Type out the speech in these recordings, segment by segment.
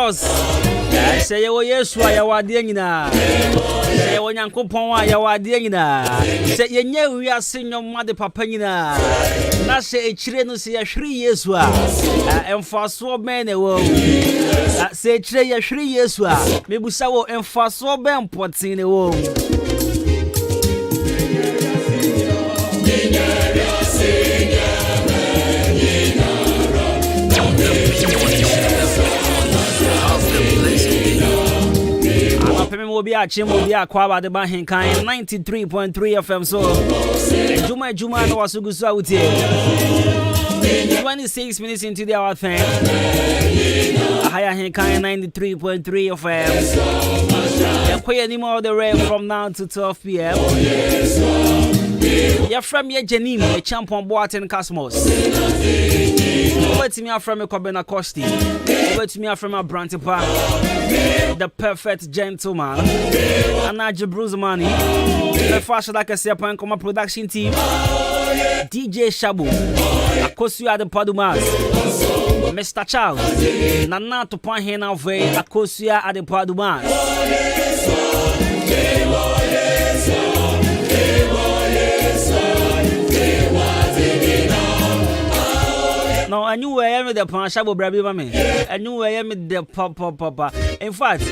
course. Say you yes, why you are doing na. Say you Yankopon why you are doing na. Say you know we are seeing your mother papa na. Na say chire no say 3 years wa. Emfaso ben e wo. Say chire ya 3 years wa. Me busa wo emfaso ben potin e wo. Will be a chim will be a Kwabena AHENKAN 93.3 FM. So, Adwuma no was so good out here. 26 minutes into the hour thing. AHENKAN 93.3 FM. Yeah, quite any more of the rain from now to 12 p.m. You're from your Janim, a champion Kwabena Cosmos. Over to me from a Kwabena Costy. Over to me from a Brantipa. The perfect gentleman. Anaji Bruce Money. The fashion like a Sepan Coma production team. DJ Shabu. Akosu at the Padumas. Mr. Charles. Nana to point here now for Akosu at the Padumas. No, I knew where I am the Panshabo Brabi Mame. I knew where I am the papa. In fact,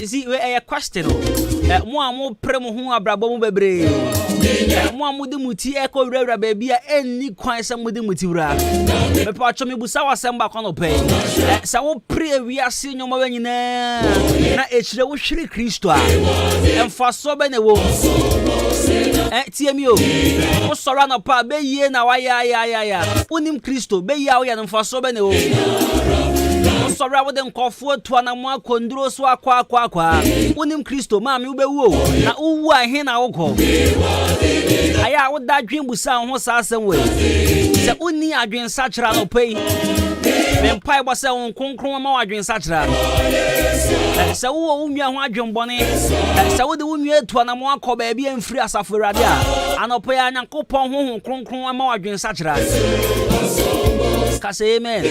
you see, where a question. More premo who are Brabo Bebre. More Mudimuti echo rera baby, any quite some Mudimutura. The Pachomi Busawa Samba Conope. So pray we are seeing your mother in there. Now it's the Shri Christo. And for so many wolves. TMU. What's around a pa be ye now? Ya. Unim Christo, be ya and for so many. So rather than call for to an amount condro so qua. Unim Christo, mammy, you be woo. Now, who I hear now call. I would that dream with sound was some way. The only I dream such a pay. Then Pai was on Concron, I dream such a. So, who John Bonnie. So, the woman to an amount call baby and free as a Furadia. And I'll pay an uncle Pong who Concron, I dream such a. Say amen.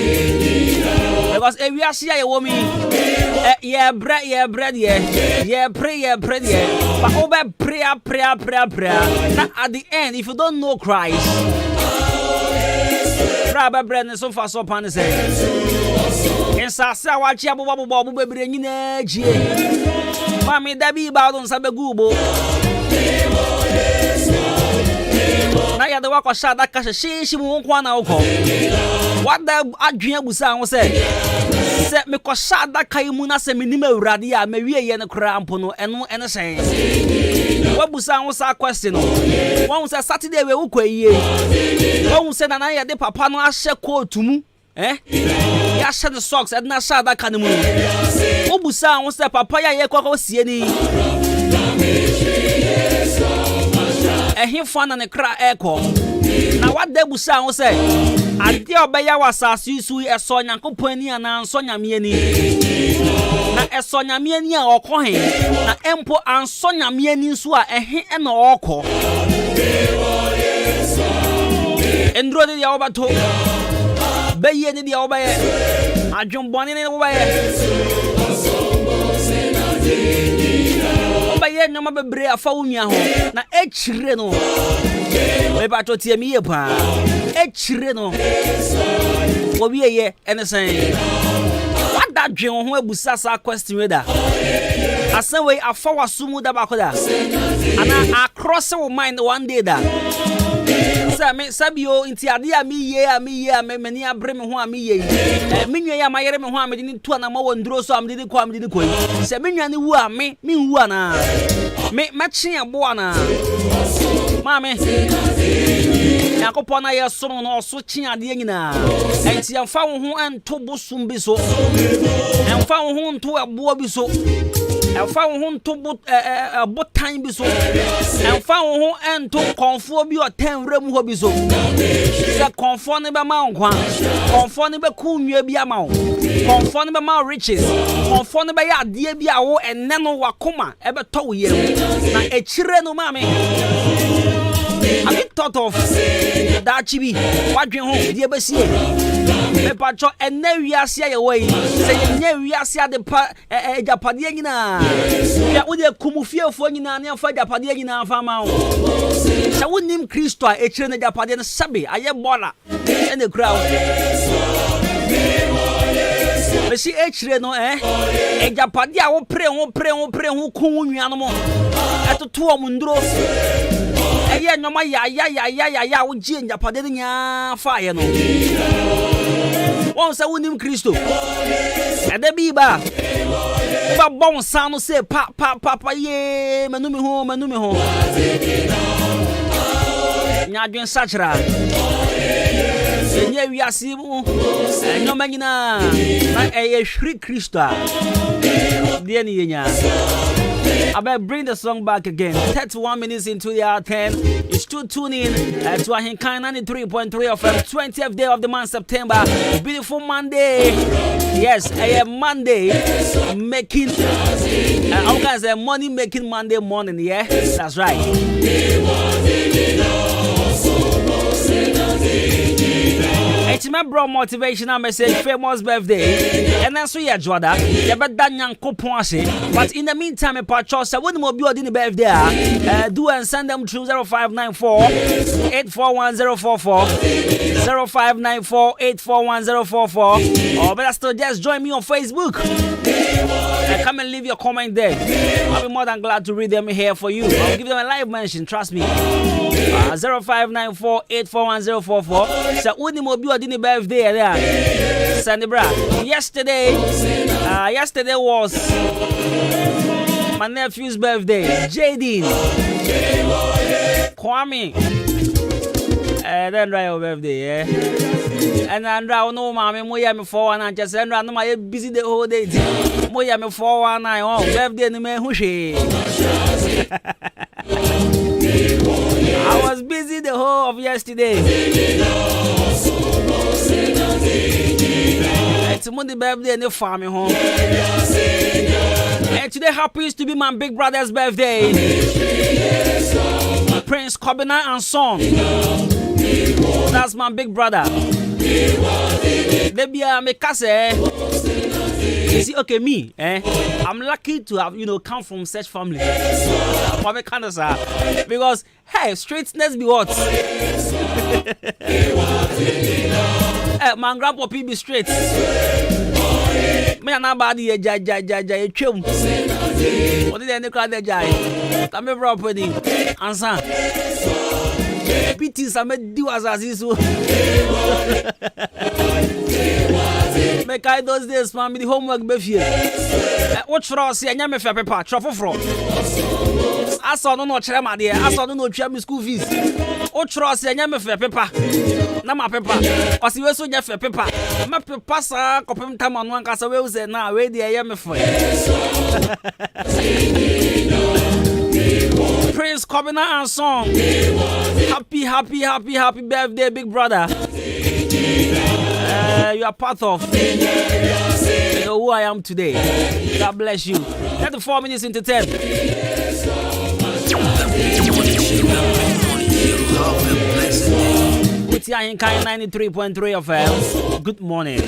Because if you see a woman, yeah, bread, yeah, pray. But over prayer. Now at the end, if you don't know Christ, grab a bread and so far so pan say. And Sasa watch ya babu baby in energy. Mammy, that be about on Sabagubo. Now you the work of shot that cash she won't want to call. What the Adwuma was say? Set me cause shot that Kaimuna seminima radia, maybe a crampono and a saying. What Busan was our question? One was a Saturday we will ye. One said, and I had the papa no ashe quote to me. Ya shed the socks and not shot that canoe. Obusan was the papaya yako sieni. He found an a cry echo. Now, what they would sound say, I dear Baya was as you sweet a Sonia company and Sonia Mieni. Now, a Sonia Mieni or Cohen, now Empo and Sonia Mieni swa a he and oko. And draw the Alberto Bayen the Obey, I jump bonnet away. No matter brea faunia na echreno we bato tie mi yepa echreno obi ye anything what that dwen ho abusa sa question we da asan we afa wasumu da bakoda ana across your mind one day da sabio inti ade a mi ye meni abre me ho a mi ye menwa ya mayere me ho a me ni to na ma wondro so am de ko se menwa ni wu a me wu ana me machi abo ana mame yakopona ye so no so chi ade nyina enti amfa wo ho anto bosum bi so amfa wo ho nto abo bi so amfa wo ho nto botan bi so amfa wo ho anto konfo bi o tenwrem ho bi so se konfo ne be ma nkwa konfo ne be ku nwa bi ama wo konfo ne be ma riches konfo ne be ya ade bi a wo enne no wakoma e be to wo ye na echire no mame I thought of that chibi. What you home, dear Bessie? Me pacho ene wiase ye we se ye wiase ade pa ejapade nyina ya wo de kumufiefo nyina ne afa ejapade nyina afa ma wo se wonim Kristo a echire na ejapade no sabe aye bola ene kura wo me si echire no ejapade a wo pre ho kun nwuanu mo etoto o munduro eye nyoma ya wo ji ejapade nya fa ye no won se wonim Kristo ede bi ba bon sanu se pa ye manumi ho nya dwen sachra enye wiase mu nyoma nyina na eye hwiri Kristo de ni yenya. I better bring the song back again. 31 minutes into the hour 10. You still tune in to AHENKANFM933MHZ FM. 20th day of the month, September. Beautiful Monday. Yes, a Monday making. I'm gonna say money making Monday morning. Yeah, that's right. It's my bro motivational message, famous birthday. And then so yeah, Joda, you better Yankopon. But in the meantime, a patch, I wouldn't more be the birthday. Do and send them through 0594 841044 0594 841044. Or better still just join me on Facebook. Come and leave your comment there. I'll be more than glad to read them here for you. I'll give them a live mention, trust me. 0594 841044. So wouldn't more be the birthday there. Sandy bra. Yesterday was my nephew's birthday. Jadine. Kwame. Then right over birthday, yeah. And I know mommy, moya me 419 just and I know my busy the whole day. Moya me 419 oh birthday ni me hushi. I was busy the whole of yesterday. It's Monday birthday and the family home. And today happens to be my big brother's birthday. Prince Kwabena and son. That's my big brother. Debia me kase. You see, okay, me, I'm lucky to have, come from such family. Because, hey, straightness be what? My grandpa be straight. Me and nobody chum. What did any crowd jai? Come here, property. Answer. Pity some do as so. Make I those days, man, the homework be here. What for us? I am a fair paper. Truffle from. I saw no chere my dear. I saw no chere school fees. What for us? I am a fair paper. Na my paper. Or see we so fair paper. My paper sir, copy time on one case we say now where the I am for. Praise Kwabena and song. Happy birthday, big brother. You are part of you know who I am today. God bless you. 34 minutes into 10. With AHENKANFM933MHZ FM. Good morning.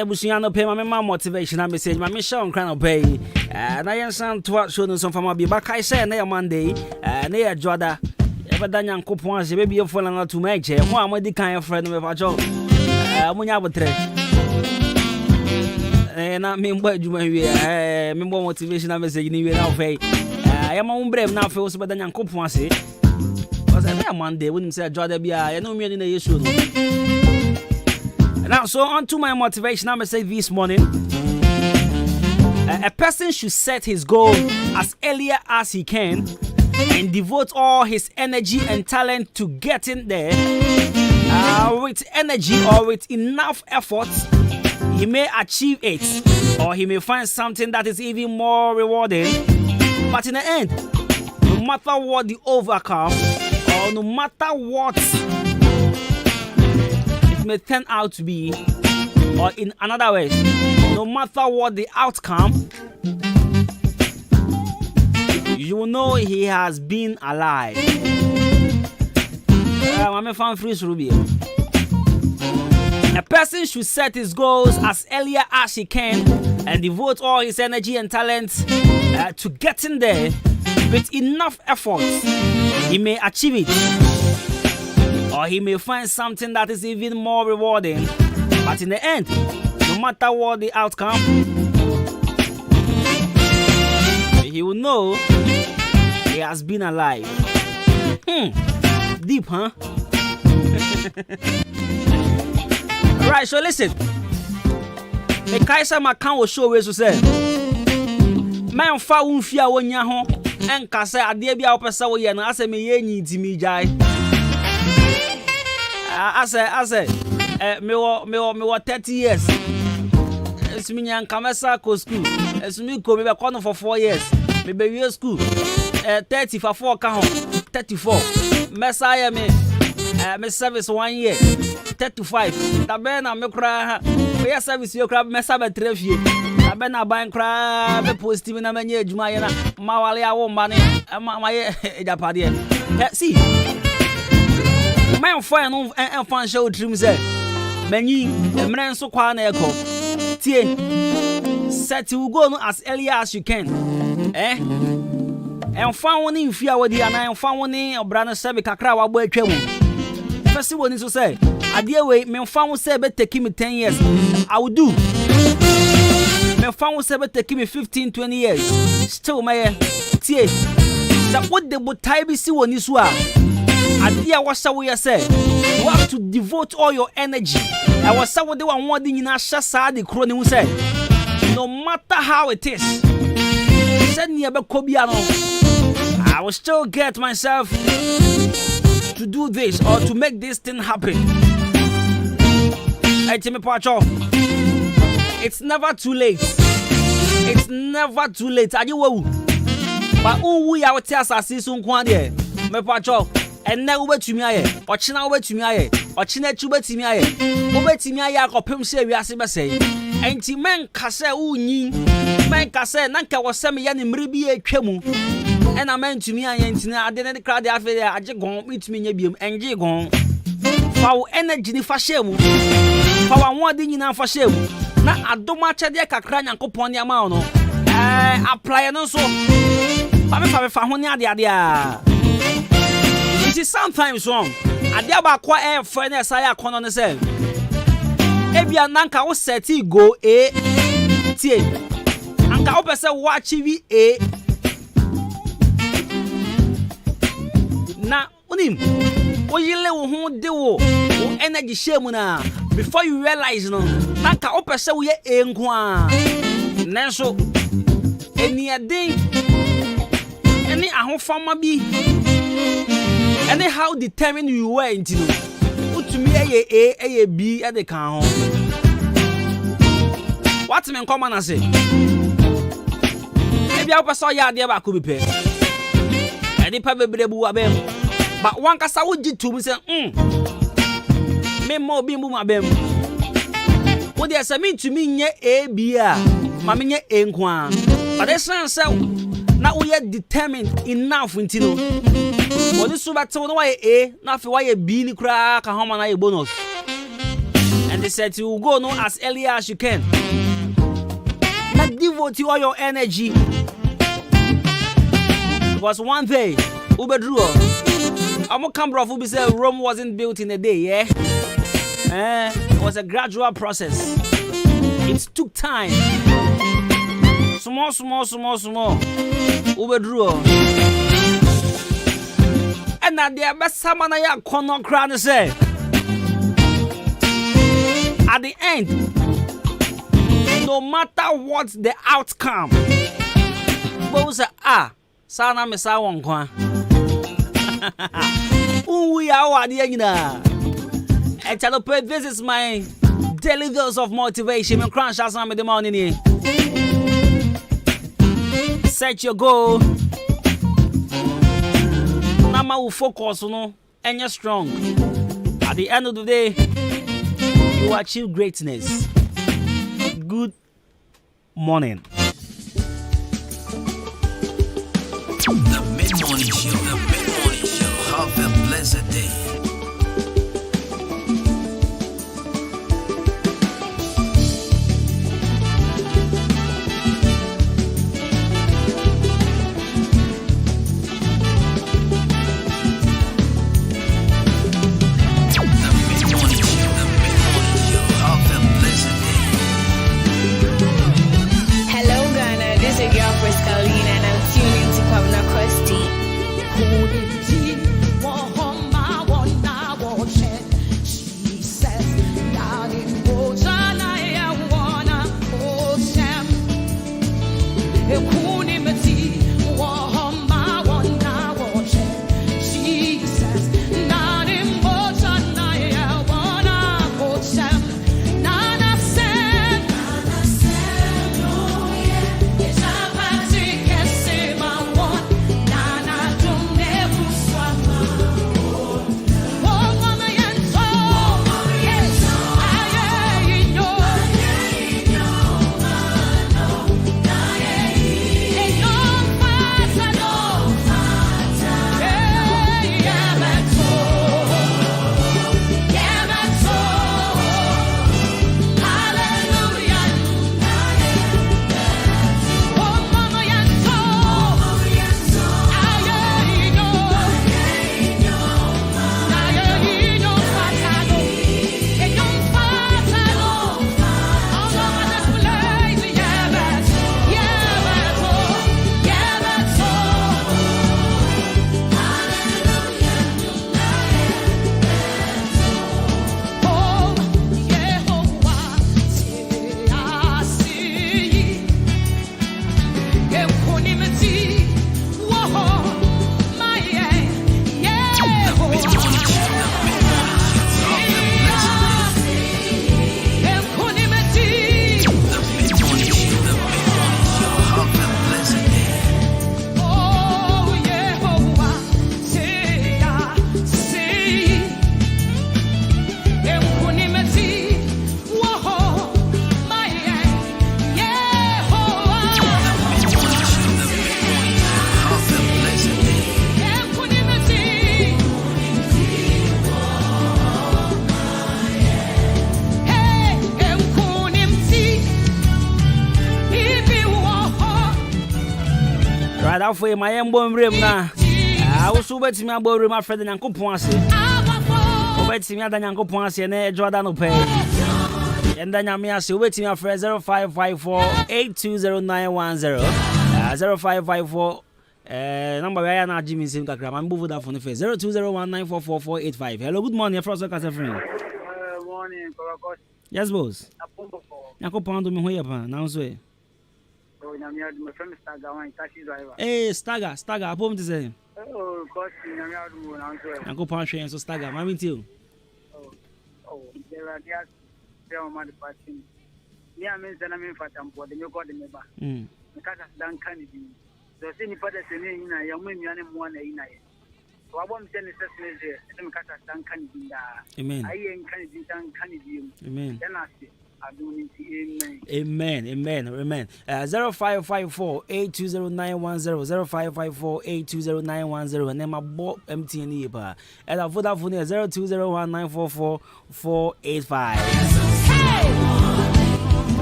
busuano pay my motivational message. My mission crown pay. And I am some to show some from my back. I say near Monday. Near Joda. Ever done young coupons, maybe you're falling out to make chair. One with the kind of friend of our job. Munyabutre. And I mean, what you may be more motivational message in you now. I am on brave now, feels better than young coupons. Was a Monday wouldn't say Joda be I know me in the issue. Now, so on to my motivational message this morning. A person should set his goal as earlier as he can and devote all his energy and talent to getting there. With energy or with enough effort, he may achieve it, or he may find something that is even more rewarding. But in the end, no matter what the overcome, or no matter what may turn out to be, or in another way, no matter what the outcome, you will know he has been alive. I'm a fan free Ruby. A person should set his goals as earlier as he can and devote all his energy and talent to getting there. With enough effort, he may achieve it, or he may find something that is even more rewarding. But in the end, no matter what the outcome, he will know he has been alive. Deep, huh? Alright, so listen. The Kaiser Macan will show where to say. Man, fa unfia wonya ho, and Kasa Adebia Opesa Yan, as a me ye to me jai. I say, me wa 30 years. It's me and Kamesa ko school. It's me ko me be for 4 years. Me be year school. 30 for 4 ka ho. 34. Messiah me service 1 year. 35. Da be na me kra. We service yo kra me sabe 3 fie. Da be na ban kra be positive na manye adwuma ye na ma wale awo ma ne ma ye ejapade. See. My friend and fan show dreams there. Many men so kwa na eko. Tie. Set you go as early as you can. And fan one in fear with the and fan one in brana sebe kakra wa boy twem. First one is to say, idea way men fan will say be take me 10 years. I will do. Men fan will say be take me 15 20 years. Still my tie. That what the botai be see one is wa. Adia wasa we say you have to devote all your energy. I was someone they want one in a shasa the crony who said no matter how it is, send me a Kobiano. I will still get myself to do this or to make this thing happen. Hey Timmy Pacho, it's never too late. It's never too late. Are you woo? But who we are tell us soon kwande me Pacho. And now over to me, or China over to me, or China to bet me, over to me, I got Pim say, we are say, and T man Cassa Uni, man Cassa, Nanka was semi yan in Ribi a Chemu, and I meant to me, I didn't cry the after I just gone with me, and J gone. For energy for shame, for one thing enough for shame. Now I don't match a deck a crying and coupon your mouth. Apply and also. It is sometimes wrong. I never quite a friend as I can on the same. If you are Nanka was set go A T. And Kaupasa watch TV A. Now, Unim, what you let who do energy shamuna before you realize no Nanka Opasa we a nkwa. Nanso, any a day, any a home farmer be. Anyhow determined you were into put to me a B at the count. What's men common as say? Maybe I saw ya dear back could be paid. And the paper but one cassa would do to me say, me more be my bem. What there's a mean to me, ye a beer, mammy enquan. But there's so now we are determined enough until. What is so bad? So why A? Not why a beanie crack a home and a bonus. And They said you go no as early as you can. Now devote all your energy. Because one day, Ubedru, I'm a camera who say Rome wasn't built in a day, yeah? It was a gradual process. It took time. Small. Ubedru. And now the best someone I cannot crown say. At the end, no matter what the outcome, both say sana me sa won kwa. We are this is my daily dose of motivation. Me crash as I'm in the morning. Set your goal. Nama will focus no and you're strong. At the end of the day, you achieve greatness. Good morning. The mid-morning show. Have a blessed day. And I'm tuning to Kwabena Costy. Right for my embon room now. I was so bet me about my friend and Uncle Ponce. Bet me at Uncle Ponce and Jordan pay. And then I'm here so waiting my friend 0554-820910. 0554 number where na Jimmy Sim Kakram. I'm moving that phone face 0201944485. Hello, good morning, friend. Morning, yes, boss. Uncle Pondo me hoya pa now so. Hey, Stagger, I put to say. Oh, Costy, Uncle Ponce so Stagger, mammy too. Oh, there are just tell my departing. Yeah, means that I'm in Fatam for the new god in the back. Because I've done Kennedy. So, any father saying, I am winning one a night. So, I won't send a session here, and because I've done Kennedy. Amen. I ain't Kennedy, done Kennedy. Amen. Then I say, Amen. 0554-820-910 0554-820-910 and then my book MTN pa. And I Vodafone 0201944485.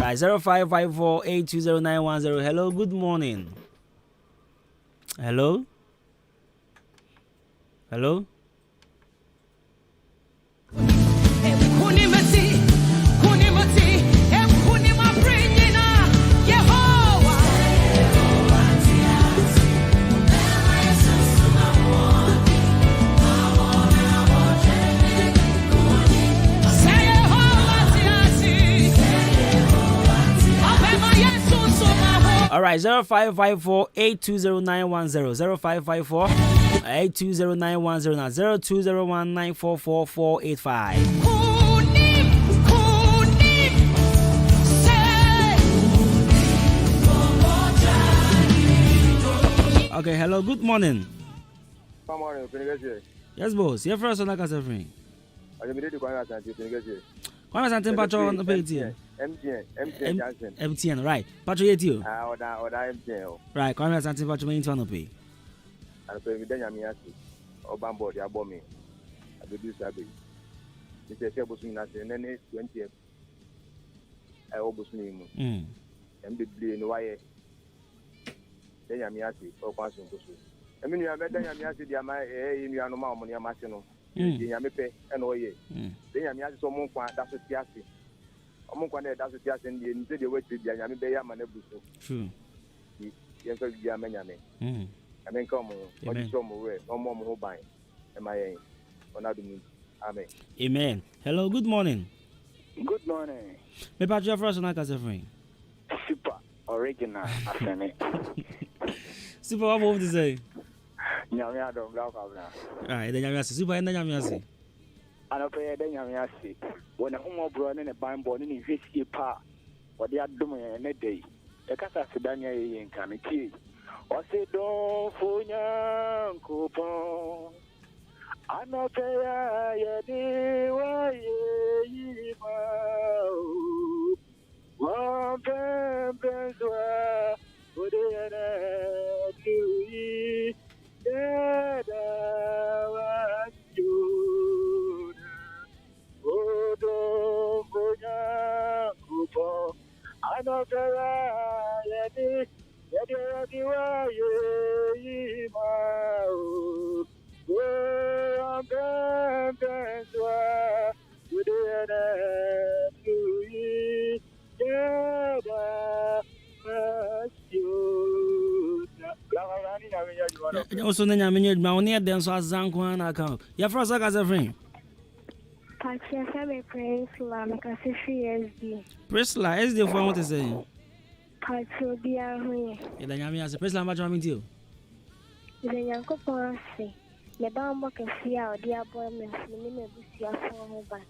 Right, 0554-820-910. Hello, good morning. Hello. All right, 0554-820-910 0554-820-910 now 0201944485. Okay, hello, good morning. Good morning, yes, boss. You're first on the cast friend. I'm ready to go out and see. Kwabena temperature on the page. MTN, right. Patro yet you. Order MTN. Right, Kwabena temperature main to pay. And so we then Yamiasi or Bambo, the Abomi. I will do Sabi. It's a table swing and then 20th. I almost name. And be in wire. Then Yamiasi or Passion. I mean, you have better Yamiasi, the Amai, you are no more money, Amashino. Yamipe and Oye. Then Yamiasi, so Monqua, that's what Tiasi. Monqua, that's what Tiasi, and you said you wait to Yamibe Yamanebuso. True. Yes, Yamanyame. I mean, come on, what is some way, no more mobile. Am I on Adwuma? Amen. Amen. Hello, good morning. Good morning. Me Patro first on the friend. Super original, Asane. Super, what want to say? Nyamia don't block out now. Right, then Yamiasi, super, and then Yamiasi. I don't pay the Yamiasi. When a homo bro and a bine born in his pa, what they are doing in a day. The Casa Sedania in Kaniki. Or say, don't fool young coupon. I know pay a day, why ye one pence would it do ye? Dead was you. Oh, don't fool young coupon. I know pay a day. Also, then I mean, my only dance was Zankwan account. Your first as a friend. Patricia Priscilla, like a SD. Priscilla, SD for what to say. Patricia, and then Yami Priscilla, much I'm into. The young couple say, the Bamba can see our dear boy, Miss Minimum, for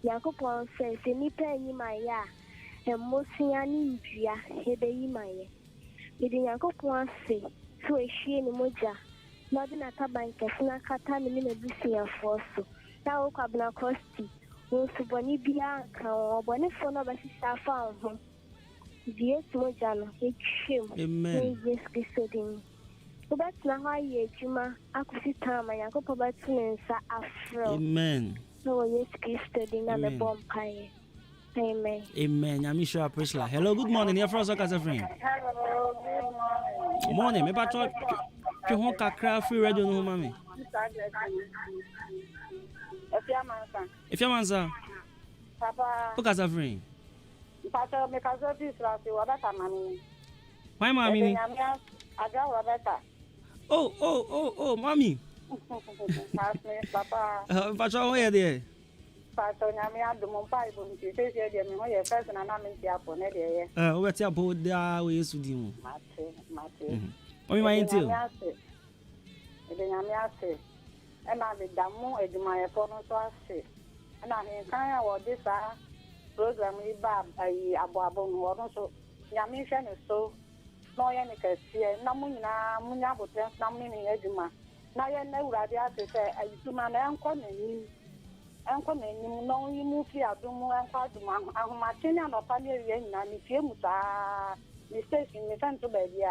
Yakopo says, any penny my ya, and Mosiani, Hebe my ya. The Yakopo say, so a she and Moja, not in a tabank, a snakata, Minimum, for so. Now, Kwabena Costy, who to Bonnie Bianca or Bonnie for no basis found home. Dear Mojano, it's shame. Amen. Yes, Christine. But now I hear Juma, I could see time and I go for Batman Afro. Amen. No, yes, Christine, and a bomb pie. Amen. Amen. I'm sure Priscilla. Hello, good morning. You're first as a friend. Hello, good morning. Maybe I thought you want to craft free radio, no, mommy. If your man, sir, Papa, look as a friend. Papa, make us a piece of what I'm money. Why, mommy? I got Roberta. Oh, mommy. Papa. Papa, where there? Papa, I'm the Mumbai, but you say you're first and I'm in the apple. What's your boat there? We used to do. Mate. What am I into? And I did that more as my opponent was sick. And I mean, kind of this program is bad. I ababon or so. Yamishan is so. No, any can see Namuna, Munabotan, Namini Eduma. Now, you know, Radia to say, I used to my uncle and Uncle Name, no, you move here, Adwuma and Adwuma. I'm a tin and a family and Nimusa. Mistakes in the central baby.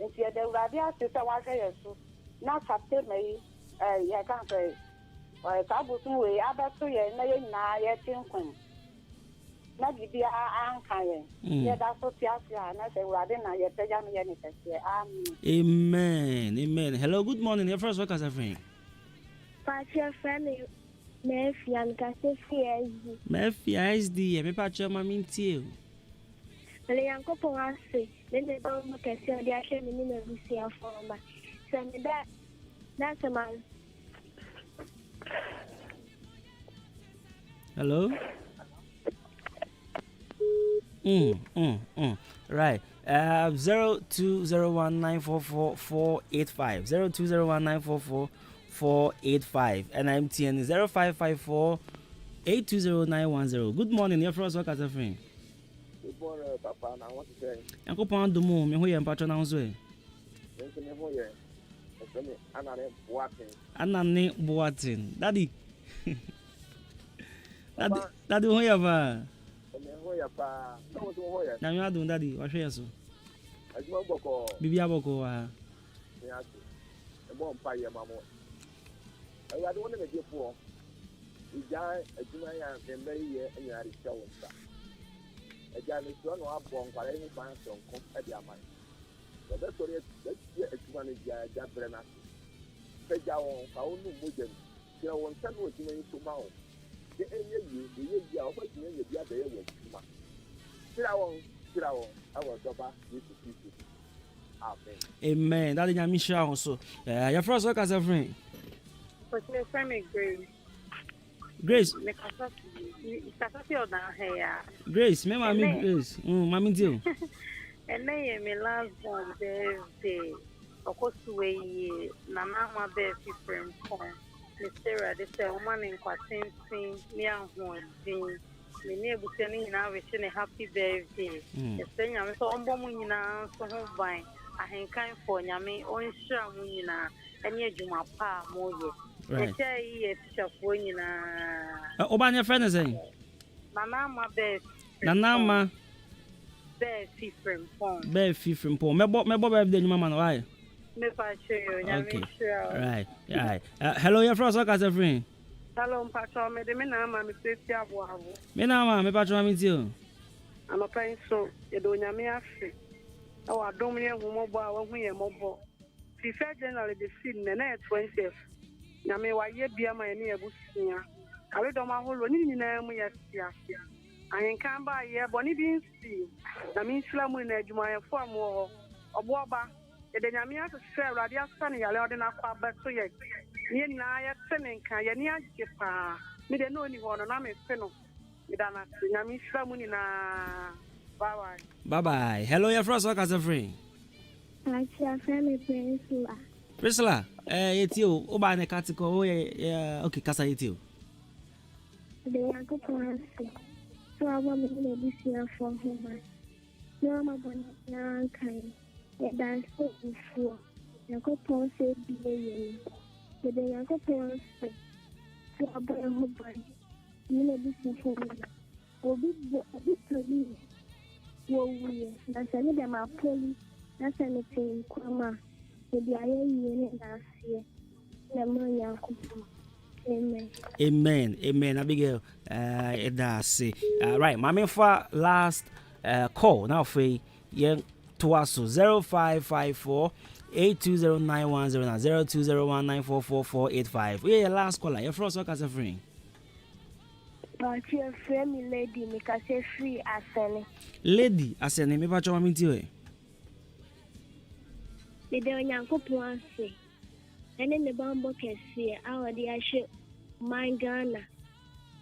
If you're the Radia sister, was here, so not Captain May, I can't say. Or a couple of way, about 2 years, no, yet in Queen. Not be Ankayan. Yeah, that's what you are, and I say, Radina, yet a young Yannis. Amen. Amen. Hello, good morning. Your first workers are friend. Patch your friend, Murphy, and Cassie. Murphy, ISD, me patch your mammy too. The young couple are sick. Then they don't look at the action in the Lucia form. Send me that's a man. Hello? Right. 0201944485. 0201944485. And I'm TN 0554-820910. Good morning, your first work as a friend. Good morning, Papa. And I want to say, Uncle Pound the moon, me who you patron on way. Anane Boatin. Daddy. Daddy, who you have? Na mi adun daddy, wa hwe so. Bibi aboko wa. Amen. That is your mission also. Your first work as a friend. But my friend is Grace. Grace. Grace, me mami Grace. Mami too. And then my last born birthday. Of course, we na mama birthday friend from Mr. They say woman in Kwatin near home. Me nebu sending na wishing a happy birthday. The thing I'm so unbomina so by AHENKANFM nyame onhira mu nyina ene adwuma pa moye. Right. Ye teacher for nyina. Obanya friend is saying. Mama best. Nanama Birthday friend phone. Birthday friend phone. Me bo birthday nyuma man why? Me pa show you nyame sure. Right. Right. Hello your first work as a friend. Hello, Patrol. Me na ma me safety abo. Me na ma me Patrol me too. I'm a paying so you do nyame afi. Oh, I don't mean who mobile when we are mobile. If generally the scene and 20th. Nyame wa ye bia ma ne abusia. Kawe do ma holo ni nyina mu ya sia. Ahenkan ba ye boni bi nsi. Na mi nsila mu na adwuma ye fo amu obo oba. Ye de nyame asese awrade asane yale ode na kwa ba so ye. Ye na ye tene nkan ye ni agye pa. Mi de no ni ho no na me fe no. Mi da na nyame nsila mu ni na. Bye bye. Bye bye. Hello, your first work as a friend. Patch your friend, Priscilla. Priscilla, you oba ne katiko okay, kasa you. The young couple are sick. So I want to be here for home. No, I'm a kind. That's so before. Young couple said, be a the young couple are sick. So I bought a whole body. You know, this is for me. Or be to me. That's another my police. That's anything. Kwama. The Amen. Amen. Amen. Abigail. That's it. Right. My for last call now for young to us 0554 820910 0201944485. Yeah, last caller. Your first work as a friend. But your friend, lady, make us say free as Lady, as a name, me patch on to it. The young couple are sick. And then the bamboo can see our dear ship, my Ghana.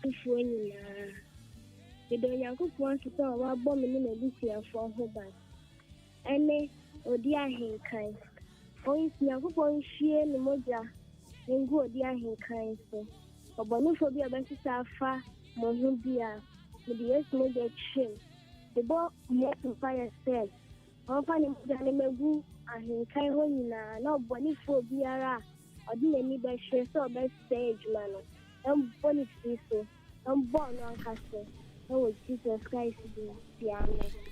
The young couple wants to tell our bombing in a Lucia for her back. And they, oh dear AHENKANFM. For his young couple, she and the Moja, and go dear AHENKANFM. But Bonophobia by far, Mohubia, with the S Moja chin. The ball yet to fire said, I'll find him Janemagu. AHENKANFM na no boni fo biara odi na ni be hwe so be stage man Bonnie so born on castle. Oh, Jesus Christ,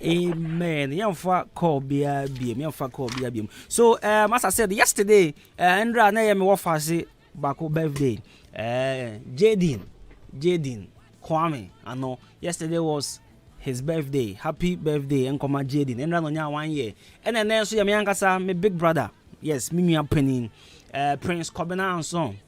amen. Young for call BRB, young for call BRB. So, as I said yesterday, Andra na me what say back birthday. Jaden Kwame, I know yesterday was his birthday. Happy birthday, and come Jaden. Andra no nya 1 year. And then so me ankasa me big brother. Yes, me penny. Prince Kwabena and son.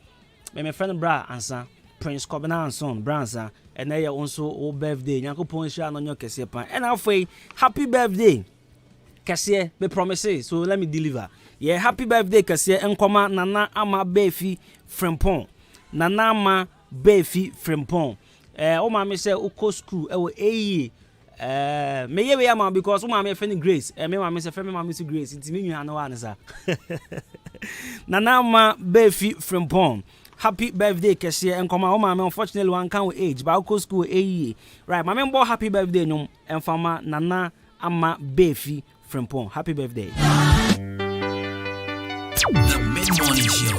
My friend bra answer. Prince Kwabena and son, Bransa, and they are also old birthday. Yanko Ponsha on your Cassia. And I'll say happy birthday. Cassia, me promises, so let me deliver. Yeah, happy birthday, Cassia, and comma Nana Ama Befi Frempon. Nana Ama Befi Frempon. Oh, my say, Oko school, may ye ama because my friend Grace, and my miss a friend, my Miss Grace, it's me, I know answer. Nana Ama Befi Frempon. Happy birthday, Cassia, and come on, unfortunately, one count age, but I'll go school a right. My member, happy birthday, no, and farmer Nana Ama Befi Frempon. Happy birthday. The mid-morning show,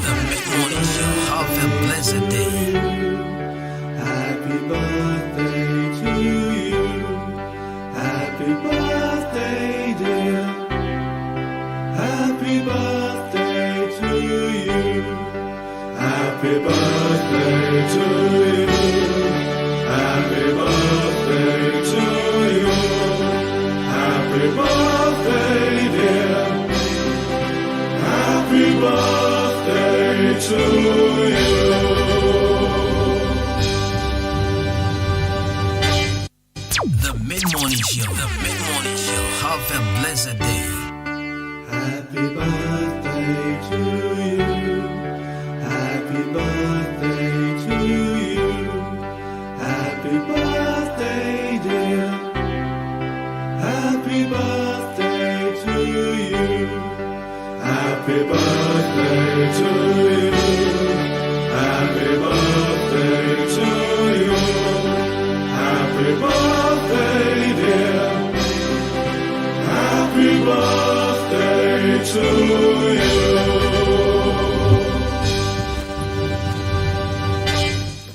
have a blessed day. Happy birthday to you. Happy birthday, dear. Happy birthday to you. Happy birthday to you. Happy birthday to you. Happy birthday, dear. Happy birthday to you. The mid-morning show, have a blessed day. Happy birthday to you. Happy birthday to you. Happy birthday, dear. Happy birthday to you. Happy birthday to you. Happy birthday to you. Happy birthday, dear. Happy birthday to you.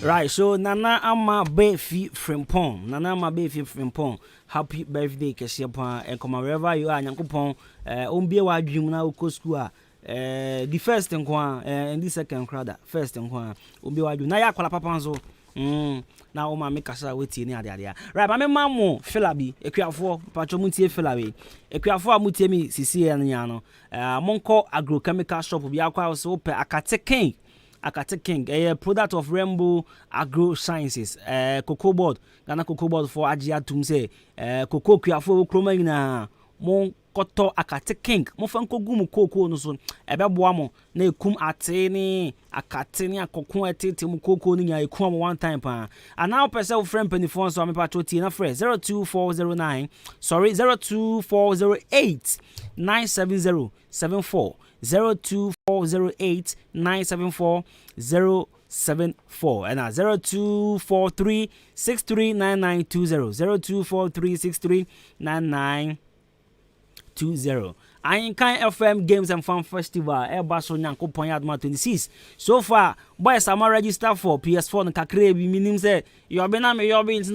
Right, so Nana Ama Befi Frempon. Nana Ama Befi Frempon. Happy birthday, Kesiapa, and come wherever you are, Yankupon, Umbia Wajum na Uko school. The first and one, and the second crowd, first and one, Umbia Wajum. Naya Palapanzo. Now, my make us wait in the area. Right, my mammo, Philabi, a clear for Patromuti Philabi, a clear for Mutemi, Sisi and Yano, Monco agrochemical shop will be aqua so per Akate King, a product of Rainbow Agro Sciences, cocoa board, Ghana cocoa board for Ajia Tumse, cocoa Kiafo Chromina, Mon Koto Akate King, Mofanko Gumu Coco no son, Ebeboamo, ne cum atene, Akatenia Cocoa Titim Coco Nia, come one time pan. And now per self friend penny phone, so I'm a patrotina fresh 02409, sorry, 02408 97074. 02408 974 074 and 0243 639920 0243 639920. AHENKANFM Games and Fun Festival Airbaso Nyankopon Adwuma 26. So far, boys are registered for PS4 and kakre bi minim say you have been na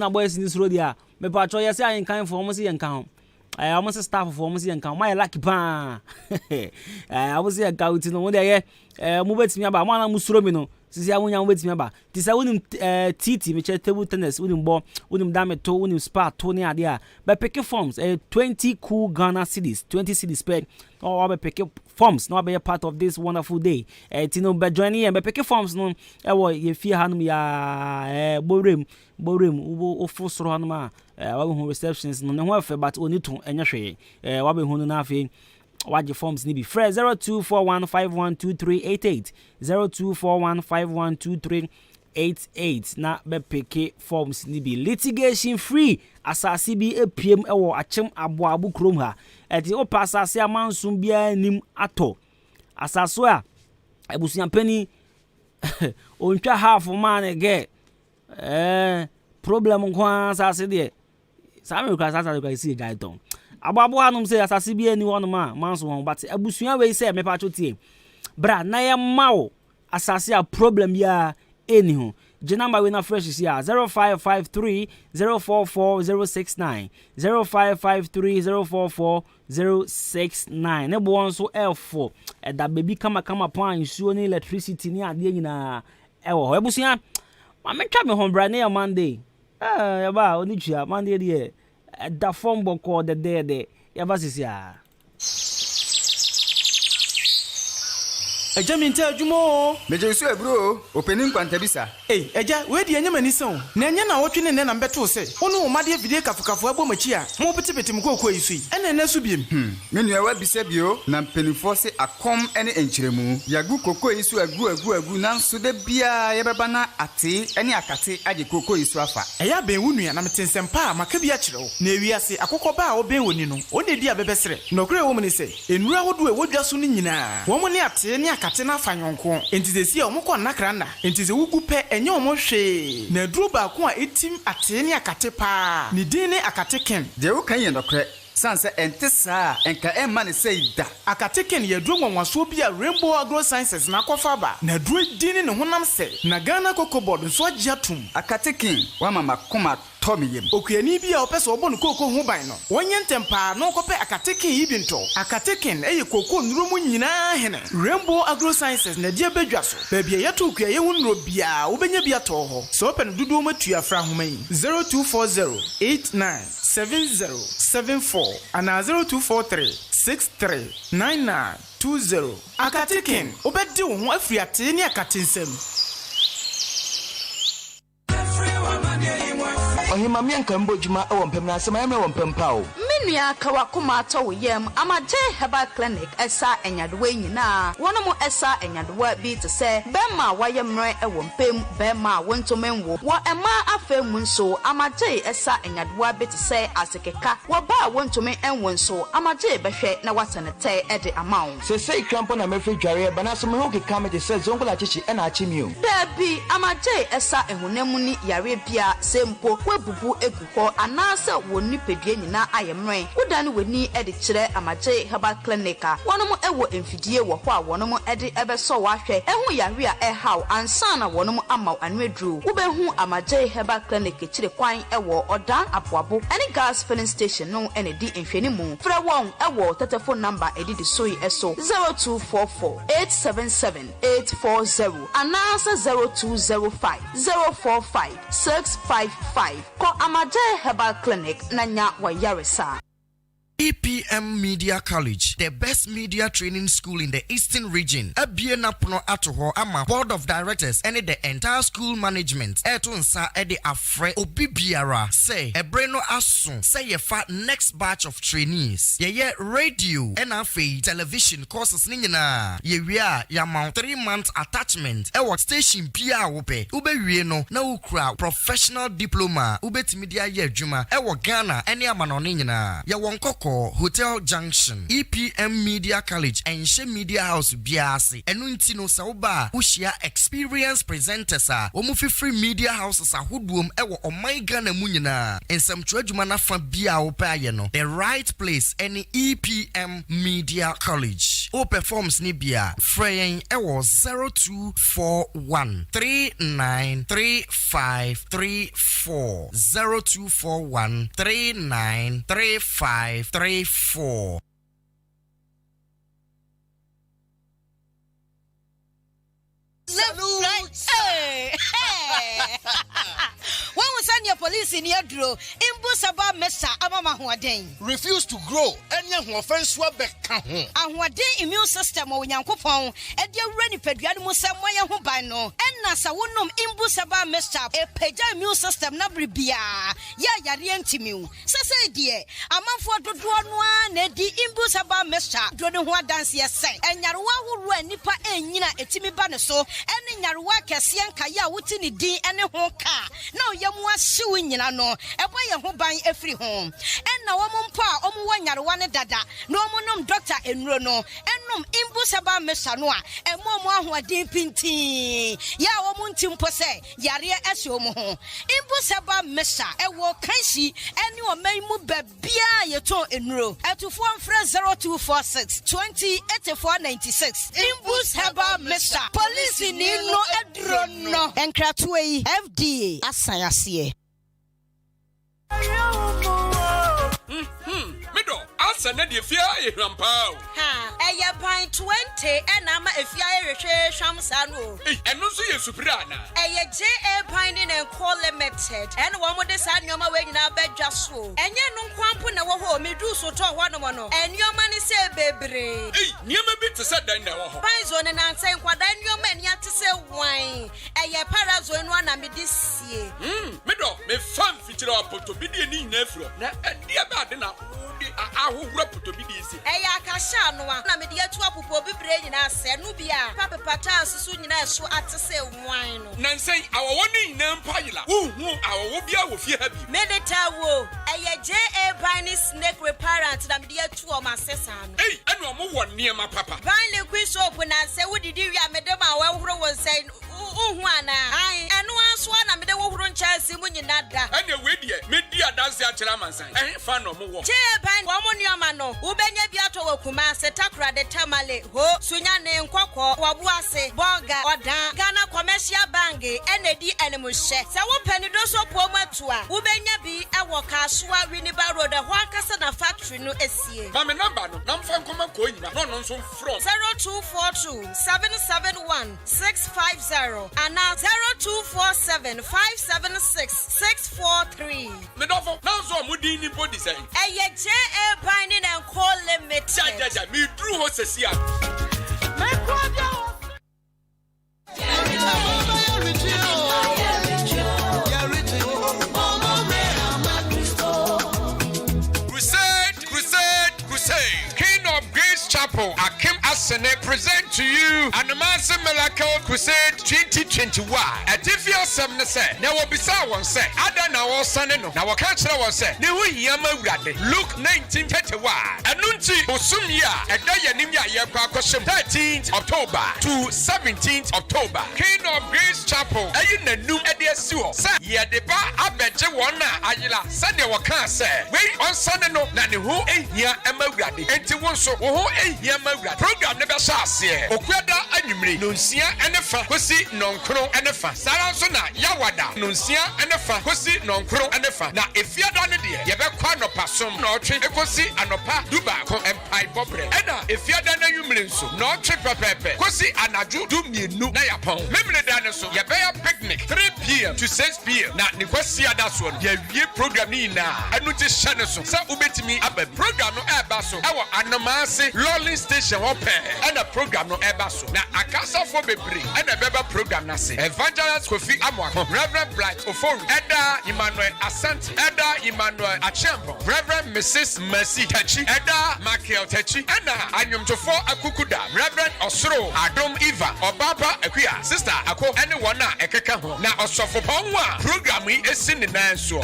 boys in this road here. Me patro yes AHENKAN for almost yankan. I almost staff for almost yankan. My lucky pa. I was here count no there move betimi aba mana musuro mi no. Sisi awunya betimi aba. Tisa wonim TT me che table tennis wonim bo wonim dameto wonim spa to ne ade a. Be pick forms 20 cool Ghana cedis 20 cedis spend or be pick forms no be part of this wonderful day. Tino be join here be pick forms no wo ye fie hanum ya borem wo fosoro hanum a wa be receptions no ne ho afa but oni to enya hwe wa be hu no na afa what your forms need be fresh 0241512388 0241512388 na be peke forms need be litigation free asasi bi apiem ewo achem aboabu krom ha eti o pass asase amansum bia nim ato asaso a ebusuan pani ontwa half man ge problem nko asase de same kwa asase kwa isi guy don ababu hanum say asase bi ani wonu ma manso won but abusuan we say me pa chotie bra na ye mawo asase a problem ya eni ho The number we na fresh is here 0553 044069 0553 044069. Ne bo so L4 that baby kama pan nsuo ni electricity ni ade nyina ewo ebusia ma metwa me hombra na Monday ya ba oni twa Monday de da form boko de ya ba sisia Eja mi nta adwuma meje so ebro opening kwanta bisa eja we di anyama ni son na enya na wotwe ne na mbeto se wonu wo made video kafukafo abomachi a mo petepete mkoko yisu ene na su biem me nua wa bisa bio na mpenifo se akom ene enchiremu yagu koko yisu agu na nso de bia ye beba na ate ene akate age koko yisu afa eya ben wunua na metensempa a maka bia kire wo na ewiase akokoba a oben woni no one di abebesere nokure wo mni se enura hodo e wodwa so ni nyina wo mo ne ate ne akate na fanyonko entizesi a omukọ nakranda entize wugu pe enye omohwe na duru ba ko a etim ate ne akate pa ni din ne akate ken de wo kan ye nokure sanse entesa enka emma ne seida akate ken ye duru nwanwaso bi a Rainbow Agro Sciences na kofa ba na duru din ne honam se na Ghana Cocoa Board so agiatum akate ken wa mama koma Tomiyem okuani bia opeso obo no koko hu ban no wonye ntempa no kope akateken yibinto akateken eye koko nurumu nyina hene Rainbow Agro Sciences na dia bedwa so babia yeto okuaye hunro bia obenya bia to ho so open dudu matua fra homa yi 0240897074 ana 0243639920 akateken obedi wo ho afriate ni akatensem Ohimamia nkambo juma ewompem na asema yame wompem pao Menua kawa kuma to yem amaje herbal clinic esa enyadewa nyina wono esa enyadewa bi te se bema wayemre ewompem bema wontomenwo wo ema afemu nso amaje esa enyadewa bi te se asekeka wo ba wontomen enwonso amaje behwe na watenete ede amawo se sei krampo na mefi dware bana so me ho keka me te se zongola chichi ena achimio dabi amaje esa ehunemu ni yare bia sempo bubu eguko anase woni pedue nyina ayemre udane weni ede kire amaje herbal clinic wonom ewo emfidie wo ho a wonom ede ebeso wahwe ehu yare a ehaw ansa na wonom amaw anwedru ubehu amaje herbal clinic kire kwan ewo odan aboabo ene gas filling station no ene di enfenimu fra won ewo telephone number edidi soyi eso 0244877840 anase 0205045655 ko amaje herbal clinic nanya wa yaresa EPM Media College, the best media training school in the Eastern region. Abie napono atoho ama board of directors and the entire school management. Etunsa ede afre obibiara say ebreno asun say ye fa next batch of trainees. Ye radio and afe television courses ni nyina. Ye wia ya mount 3 months attachment. Ewo station bia wope. Ube wie no na ukra professional diploma. Ube timidia ye adwuma. Ewo Ghana ene amanoni nyina. Ye wonkoko Hotel Junction, EPM Media College, and She Media House Biasi. Enunti no sauba, ushia experienced presenters omufi free media houses hudwom ewo omaiga na munyina. And some chwejumana fa bia opa no. The right place any EPM Media College. O performs ni bia freyen ewo 0241 393534 0241 393534 When we send your police in your draw, Imbusaba Mesa Amama Huaden. Refuse to grow, and young offense Wabek. And what day immune system or Yankopon, and your ready pediatric Samoya Hubano, and Nasa Wunum Imbusaba Mesa, a peja immune system Nabribia, Ya Yarientimu. Sasa dear, a man for the one, Nedi Imbusaba Mesa, Dronua dance yes, and Yarua who ran Nipa and Nina Etimi Banaso, and in Yarua Cassian Kaya Wutini D and a honka. No, Yamwa Sue wu nyina no ebo ye ho ban afiri ho enna wo mpo a omo wanyarewa ne dada no omo nom doctor enuro no ennom imbusaba mesa no a emo ahoɔden pintin ya wo mo ntimpo se yare ase omo ho imbusaba mesa ewo kansi ene o maimu babia yeto enuro atufo mfre 0246 208496 imbusaba mesa police ni no edro no enkratoe FDA asayase Mido, asa na de fia e hwampao. Ha, eye ban 20 enama efia ehwehwe hwamsa no. Eno so ye supira na. Eye JA ban ni na call limited. Ene wo mo de sa nyoma we nyina badwa so. Enye no kwampo na wo ho medu so to ho no mo no. Enyoma ni se bebre. Nyoma bi te se dan na wo ho. Ban zo ne na nsen kwada nyoma ani ate se wan. Eye parazo enu na me de sie. Mido, me fam fitira apoto bi de ni nyina afro. Na dia ba de na ahowura potobidi isi eya akasha no na me de atu apopo bibre nyina se no bia papa pata susu nyina eso atese wan no nansen awowo ni nyina mpayila wohu awowo bia wo fie ha bi medeta wo eya JA Bani snake reparent na me de atu o masesa no enu omo wo niema papa ban liquid soap na se wodidi wi amedema wa horo won sai uhu ana ai enu aso na me de wo horo nchasi mu nyina da ene we die me di adanse akira mansan fa no mo wo JA Bani wo mo nioma no ubenya bi ato wakuma setakura de tamale ho sunya ne nkokọ wabuase bonga odan Ghana Commercial Bank enedi enemuhye se wo panido so pomu atua ubenya bi ewo Kasua Winneba Road ho akasa na factory no esie mama number no na mfa nkoma ko nyina no no nso from 0242 771 650 and 0247 576 643 me dofo na so amudi ni body say eye JA Binding and Call Limited. Ja me drew ho sesia. Crusade. King of Grace Chapel, Akim Asene present to you an Amasa Miracle Crusade 2021. A different seven say, now will be someone say, Ada na was son no. Now, catch that was say, New Yama Rade, Luke 1931. Anunti Osumia, a day Nimia Yaka 13th October to 17th October. King of Grace Chapel, a in new Ediasuo. Say, yeah, the bar Abeje Wana Ayla, Sunday Waka say, wait on Sunday no, Nani who ain't here Emma Rade, and to one so who ain't here Rade. Program never shall say, Okwada Animri, Nunsia and the Fakosi, non cro and the fa. Sarasona, Yawada, Nunsia and the Fakosi, non cro and the fa. Now, if you're done it, you have a quano passum, no trip, Ekosi, and no pa, Duba, and Pai Bobre. And if you're done a human so, no trip, Pepe, Kosi, and I do me no Nayapon. Maybe the dinosaur, you have a picnic, 3 p.m. to 6 p.m. Now, Nicosia, that's one, you program now. I notice Shannon, so ubet me up a program no airbasso, our Anamasi, Rolling Station open, and a program no airbasso. Now, I can't for Bebri, and a Beba program, Nasi, Evangelist Kofi Amwa, Reverend Blight, Ofo, Eda Emmanuel Asante, Eda Emmanuel Achampo, Reverend Mrs. Mercy Techi, Eda Makiel Techi, and Anyum Tofo Akukuda, Reverend Osro, Adom Eva, Obaba Akuya, Sister Ako, anyone Ekeka, now Osofo Pongwa, program we is in the Nanso,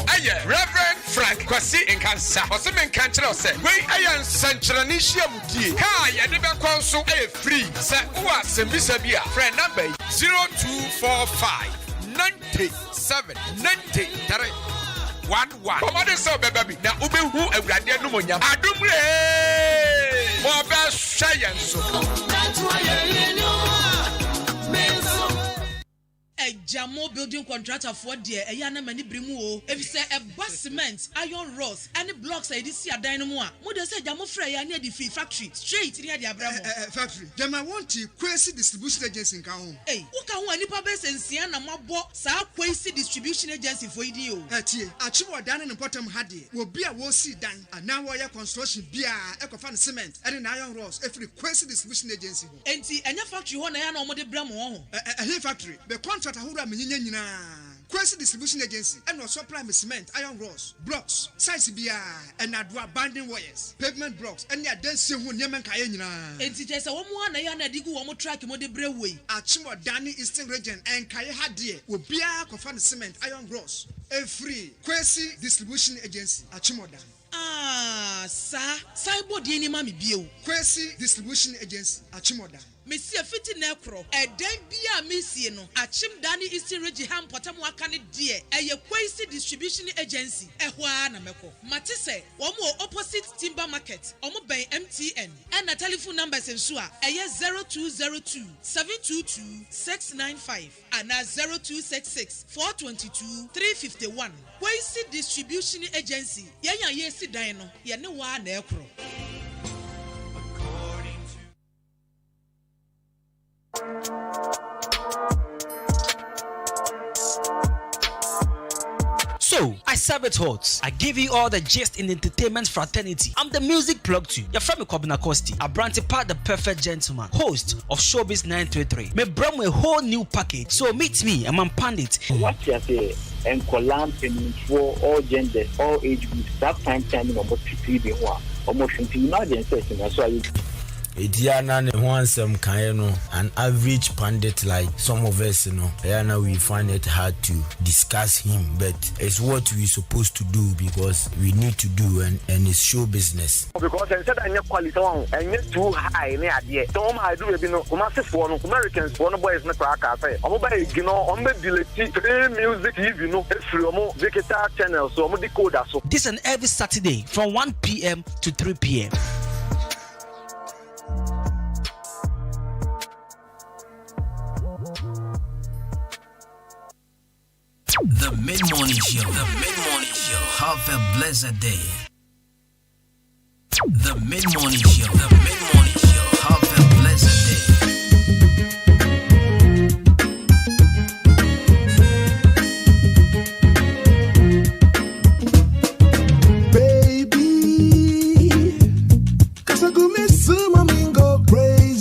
Reverend Frank Kwasi in Kansa, Osemen Kanchero said, Wait, I am Sancharanisha Muti, Hi, I never console a free, Sa Ua Sembisabia, friend number 0245 97 93 11. Come on, so baby. Now, Ube who a radio pneumonia. Adumre! For best science. Jamo building contractor for dear a yana many brimu. If you say a bus cement, iron rods, any blocks I did see a dynamo. Mother said Jamo Freya near the factory, straight near the Abramo factory. Then I want to quasi distribution agency in Kaon. Hey, who can one nipabes and Siana Mabo, Sa quasi distribution agency for you? Achieve done in bottom haddy will be a will see done, and now wire construction beer, Ecofan cement, and an iron rods, every quasi distribution agency. And see, and your factory one I know what the Bramo. A factory, the contractor who Quest Distribution Agency and also prime cement, iron rods, blocks, size BR, and Adwuma binding wires, pavement blocks, and your density who Yemen Kayena. And teachers a woman and a digu one more track in the brewery. Achimo Dani Eastern Region and Kaya Hadie will be a confined cement, iron rods, a free Quest Distribution Agency, Achimo Dan. Ah, sir, Cyber Dini Mami Bio. Quest Distribution Agency, Achimo Dan. Monsieur Fiti Necro, a debia Missiano, a Chim Dani Eastern Region Ham Potamuakani dear, a Quasi Distribution Agency, a Juana Meko. Matisse, one more opposite Timber Market, Omo Bay MTN, and a telephone numbers in Sua, a 0202 722 695, and a 0266 422 351. Quasi Distribution Agency, Yaya Yesi Dino, Yanawa Necro. So, I serve it hot. I give you all the gist in the entertainment fraternity. I'm the music plug too. Your friend Kwabena Costy, a brandy part the perfect gentleman, host of Showbiz 933. Me bring a whole new package. So meet me, I'm a pandit. What you say? And Kolam for all genders, all age groups. That time almost 50 almost imagine that's why Etiana ne wansem kan no an average pundit like some of us now we find it hard to discuss him, but it's what we supposed to do because we need to do and it's show business. Because I said I need quality on and need too high in the idea. Don't I do it massive for Americans one boys na crack say. I'm by on the delete music if from digital channel so I'm decoder so. This and every Saturday from 1 p.m. to 3 p.m. The Mid-Morning Show. The Mid-Morning Show. Have a blessed day. The Mid-Morning Show. The Mid-Morning Show. Have a blessed day. Baby, 'cause I go miss some, I mean go crazy.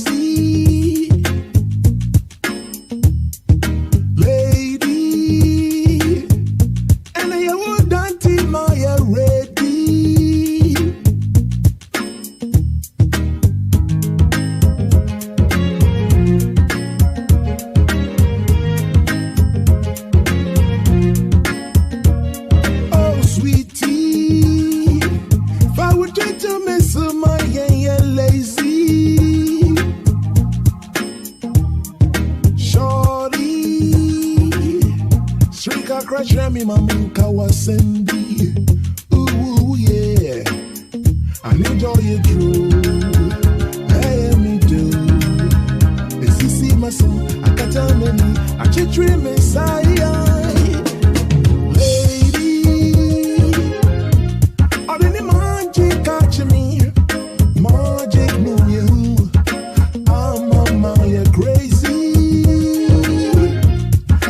Me mamunka wasendi, ooh yeah, I enjoy it true. Hey me do, if you see my son, I can't tell me, I just dream Messiah. Lady, all in the magic catch me, magic know you, I'm on my crazy.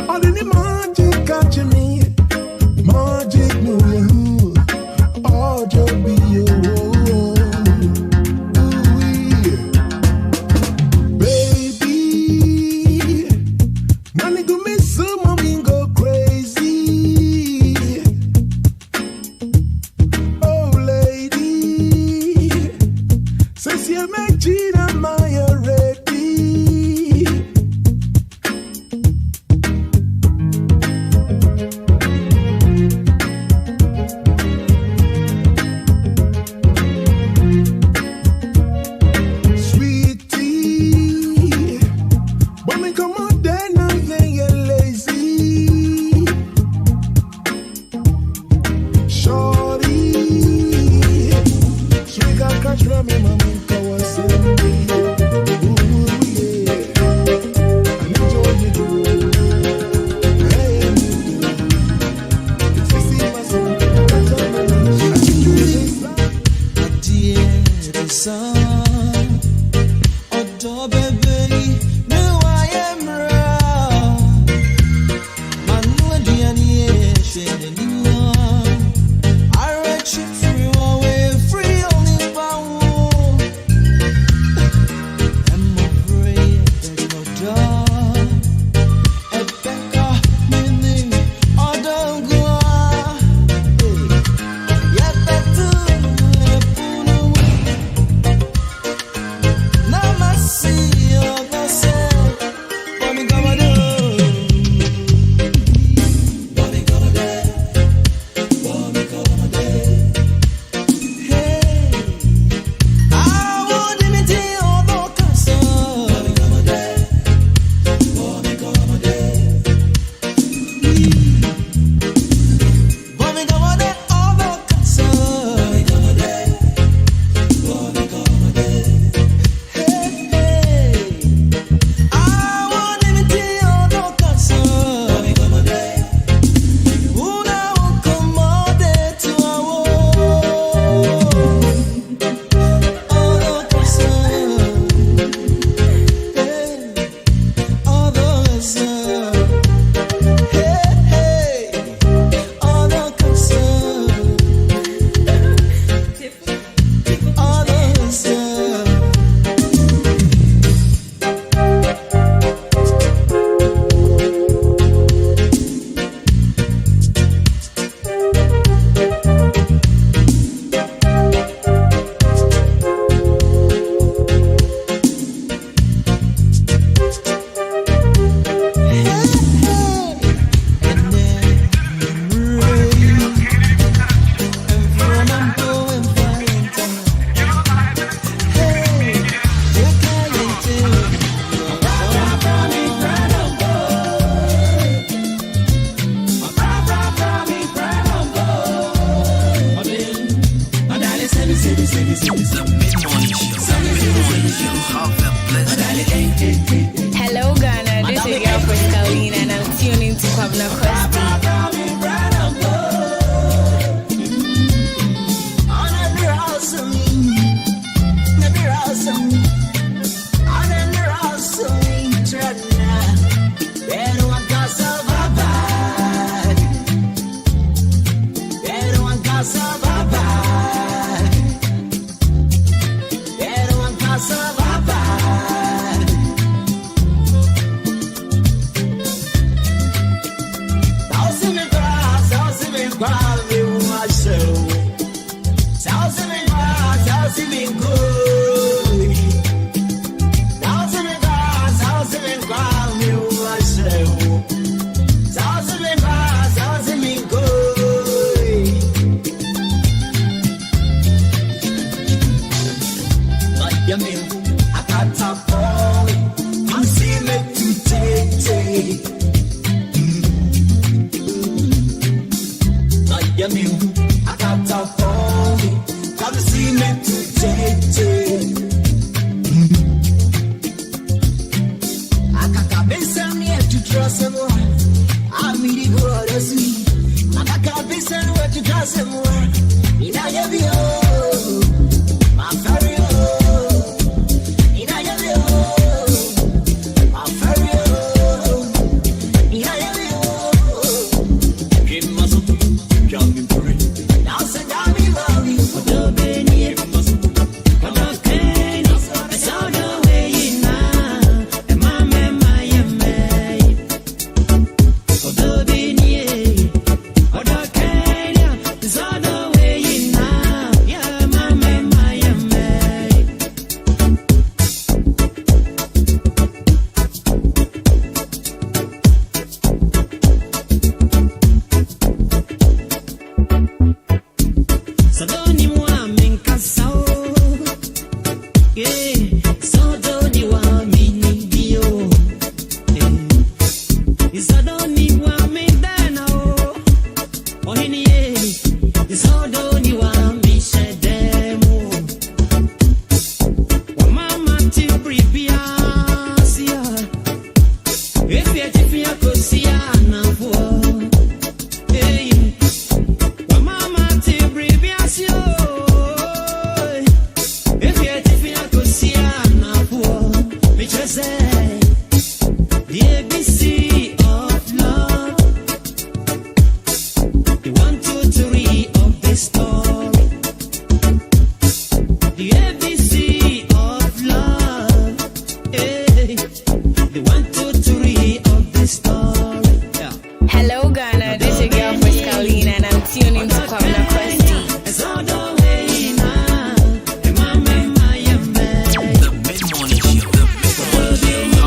All in the magic catch me. Magic no you, all just be you. Baby, money go miss some, mommy go you. I got top for me. Come to see me today. I got been sent me to trust someone. I'm really good as me. I got been sent to trust someone. In a heavy my ferry in a heavy my ferry in a heavy Kim Masu, Jami Puri. Now say Jami Mali, for the Benny, for the Kenny, I saw the way in now, and my man, for the Benny, for the Kenny, I saw the way in now, yeah, my man, so don't you want me casao? Yeah, so don't you want me nibio? Yeah, so don't you want me dana? Oh, yeah, so don't you want me shedemo? Oh, mama, to prepare, see ya. If you could see ya now, hey. Mama to previous you. If you could see now, me just say the ABC of love, the 1, 2, 3 of the story. The ABC of love, eh? The 1, 2, 3 of the story. Yeah. Hello Ghana, this is your girl Pascaline and I'm tuning to Kwabena Costy. The mid-morning show.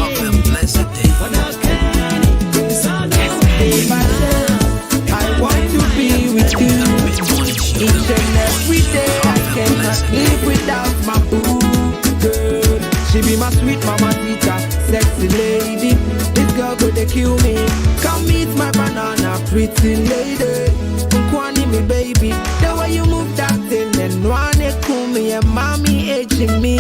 Have a blessed day. I want to be with you. Each and every day I cannot live without my boo girl. She be my sweet mama teacher, sexy lady. This girl go to kill me. Come meet my banana, pretty lady. Kwani me baby, the way you move that thing and one cool me and mommy aging me.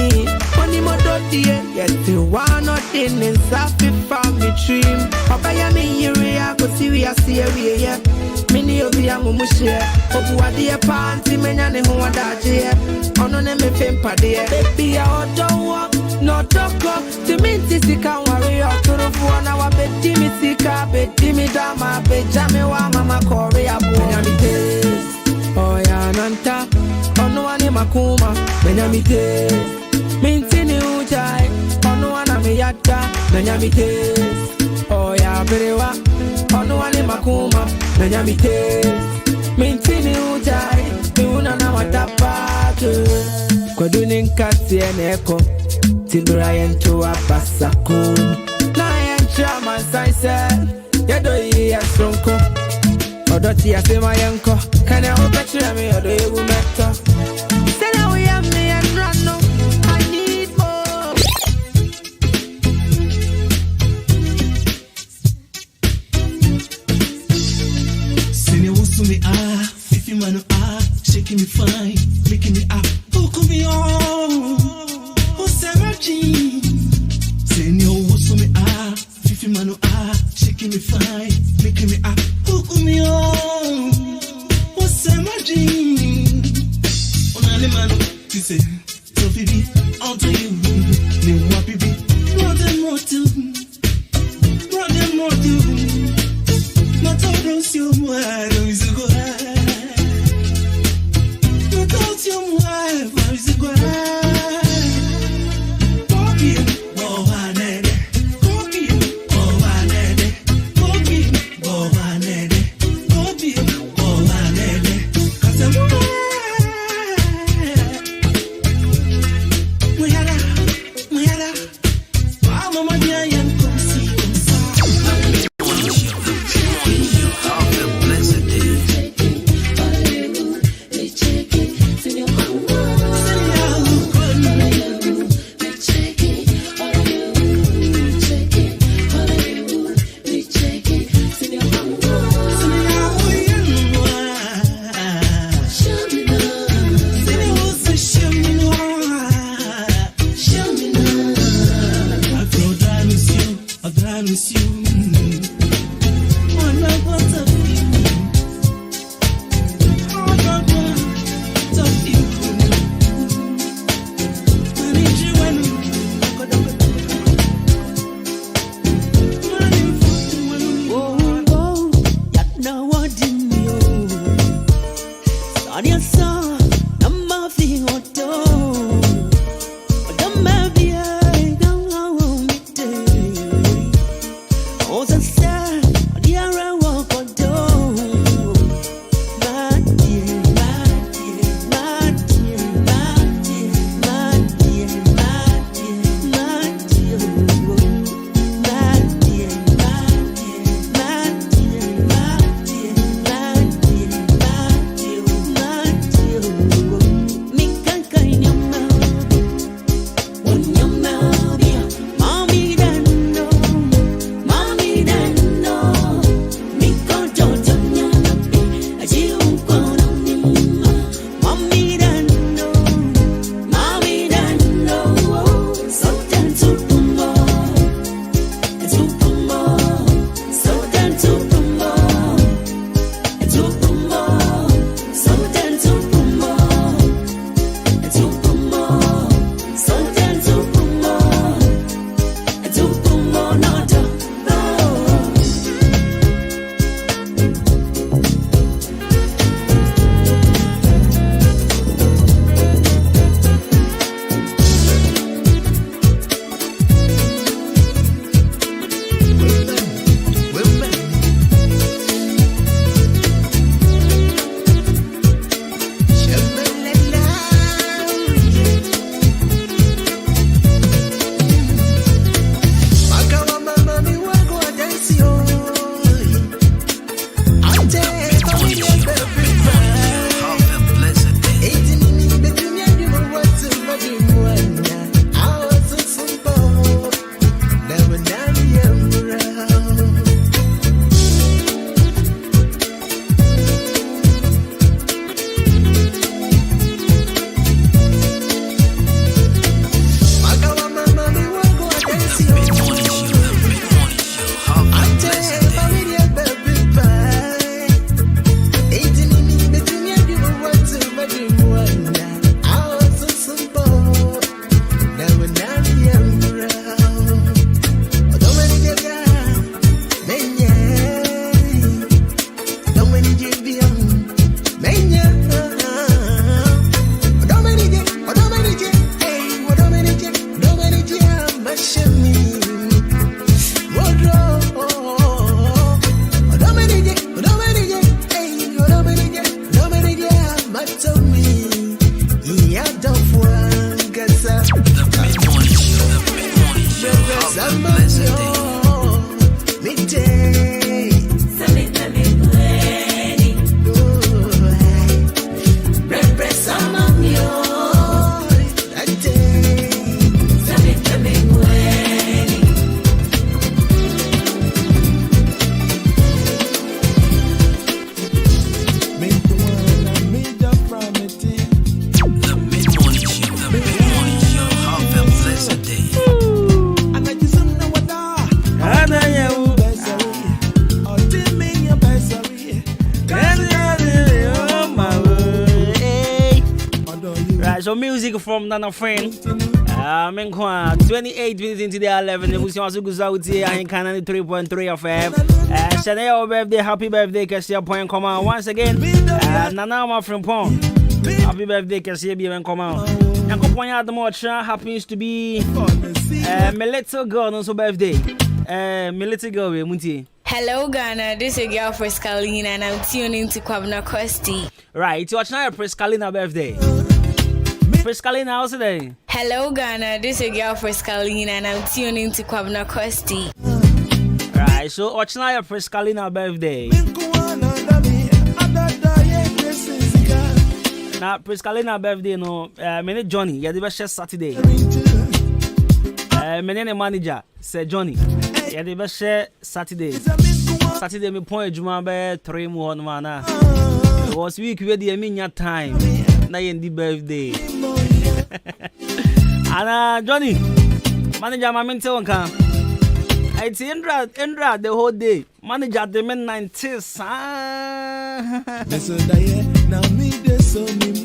Only more dirty, yes, you want nothing in Safi from me dream. Papa ya me area, go see we are serious. Mini of the young mushia, Obu adia panty, many who are that year. On me fempa dear, baby, I don't walk, no talk, to me, Sissy can worry or to the phone. Our bed, Timmy Sika, bed, Timmy Dama, bed, Jamewa, Mama Korea, Benamite. Oh, yeah, Nanta, oh, no one in Makuma, Benamite. Mintini Ujai, oh, no one am Yata, Benamite. Oh, yeah, Berewa, oh, no one in Makuma, Benamite. Mintini Ujai, Una Namatapa, Kodunin Kasi and Echo, Tibrayan to a Pasako. Lion Chamas, I said, Yadoy, a Sonko. Odoti ase my uncle. Can I open me or do you matter? Say now we have me and run no. I need more. Send you to me if you man shaking me fine, making me up. Who could be on? Who's searching? Send you to me if you man shaking me fine, making me up. Who could be on? Who's searching? On a man, she said, Sophie, onto you. Me wappy be, more than more too. More than more too. Matadros you mwari wizigo Matadros you mwari wizigo Koki bohanede Koki bohanede Koki bohanede Koki bohanede Kase Muyara Mama madia yan kumsi kumsa So music from Nana Friend. 28 minutes into the 11. The music also goes out here. AHENKANFM933MHZ Chanel birthday, happy birthday, Cassia Point. Come on once again. Nana my friend Pong. Happy birthday, Cassia B. Come on. Uncle Point at the much happens to be my little girl on so birthday. My little girl, Munti. Hello Ghana, this is your girl Frescalina and I'm tuning to Kwabena Costy. Right, you watch now Frescalina birthday. Frescalina, how's today? Hello Ghana, this is your girl Frescalina and I'm tuning to Kwabena Costy. Right, so watch now Frescalina birthday. Now Frescalina birthday no, my Johnny, you're the best Saturday. My name manager, Sir Johnny. Yeah, the best Saturday. Saturday, me point Juma be 3 more man. It was week where the minya time. Na yendi birthday. And Johnny, manager, my mentor one it's Indra the whole day. Manager the men 90s.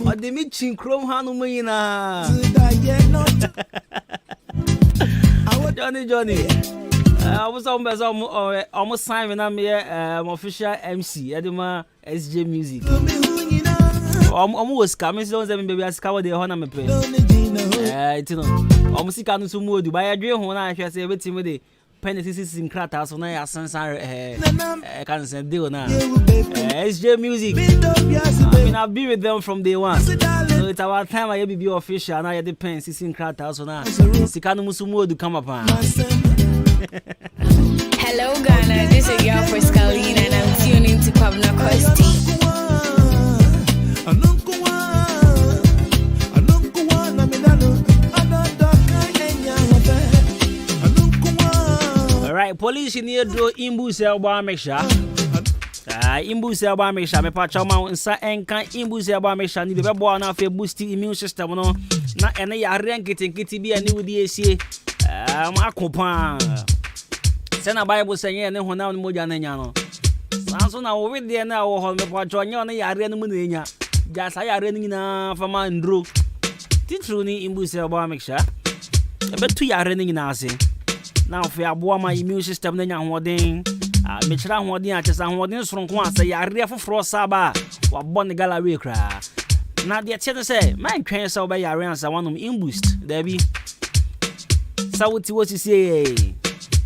But the meeting chrome hanu na. Johnny. I was almost signing I'm here official MC Adwuma SJ Music. Almost coming so them baby as cover the honor me play. You know. Almost can so mood by a dream when I say everything with it. penalties in Krata, so now I can send deal now. SJ Music. I mean, I've been with them from day one. So it's our time I be official. Now I depend in Krata, so now Sikano Musumo to come upon. Hello Ghana, this is your first Kalina and I'm tuning to Kwabena Costy. Alright, police in here do imbu selba make sure. Imbu selba make sure me pacha ma nsa enkan imbu selba make sure ni be bo na fe boost immune system no na ene ya renkiti bi ani wudi esie. Makopa. Sena Bible say ne honam no moja na nya no. Sanso na wo we na wo ho me pacha nya na yare no mu na nya. Ja sa yare ni na fama ndro. Titru ni imbu selba make sure. Betu yare ni na ase. Now for aboa my immune system na nya hoden me kira hoden a chesa hoden soronko asa yare foforo saba wa bon gala we kra na de tie say man twen say oba yare ansa wanom in boost there be sawuti what you say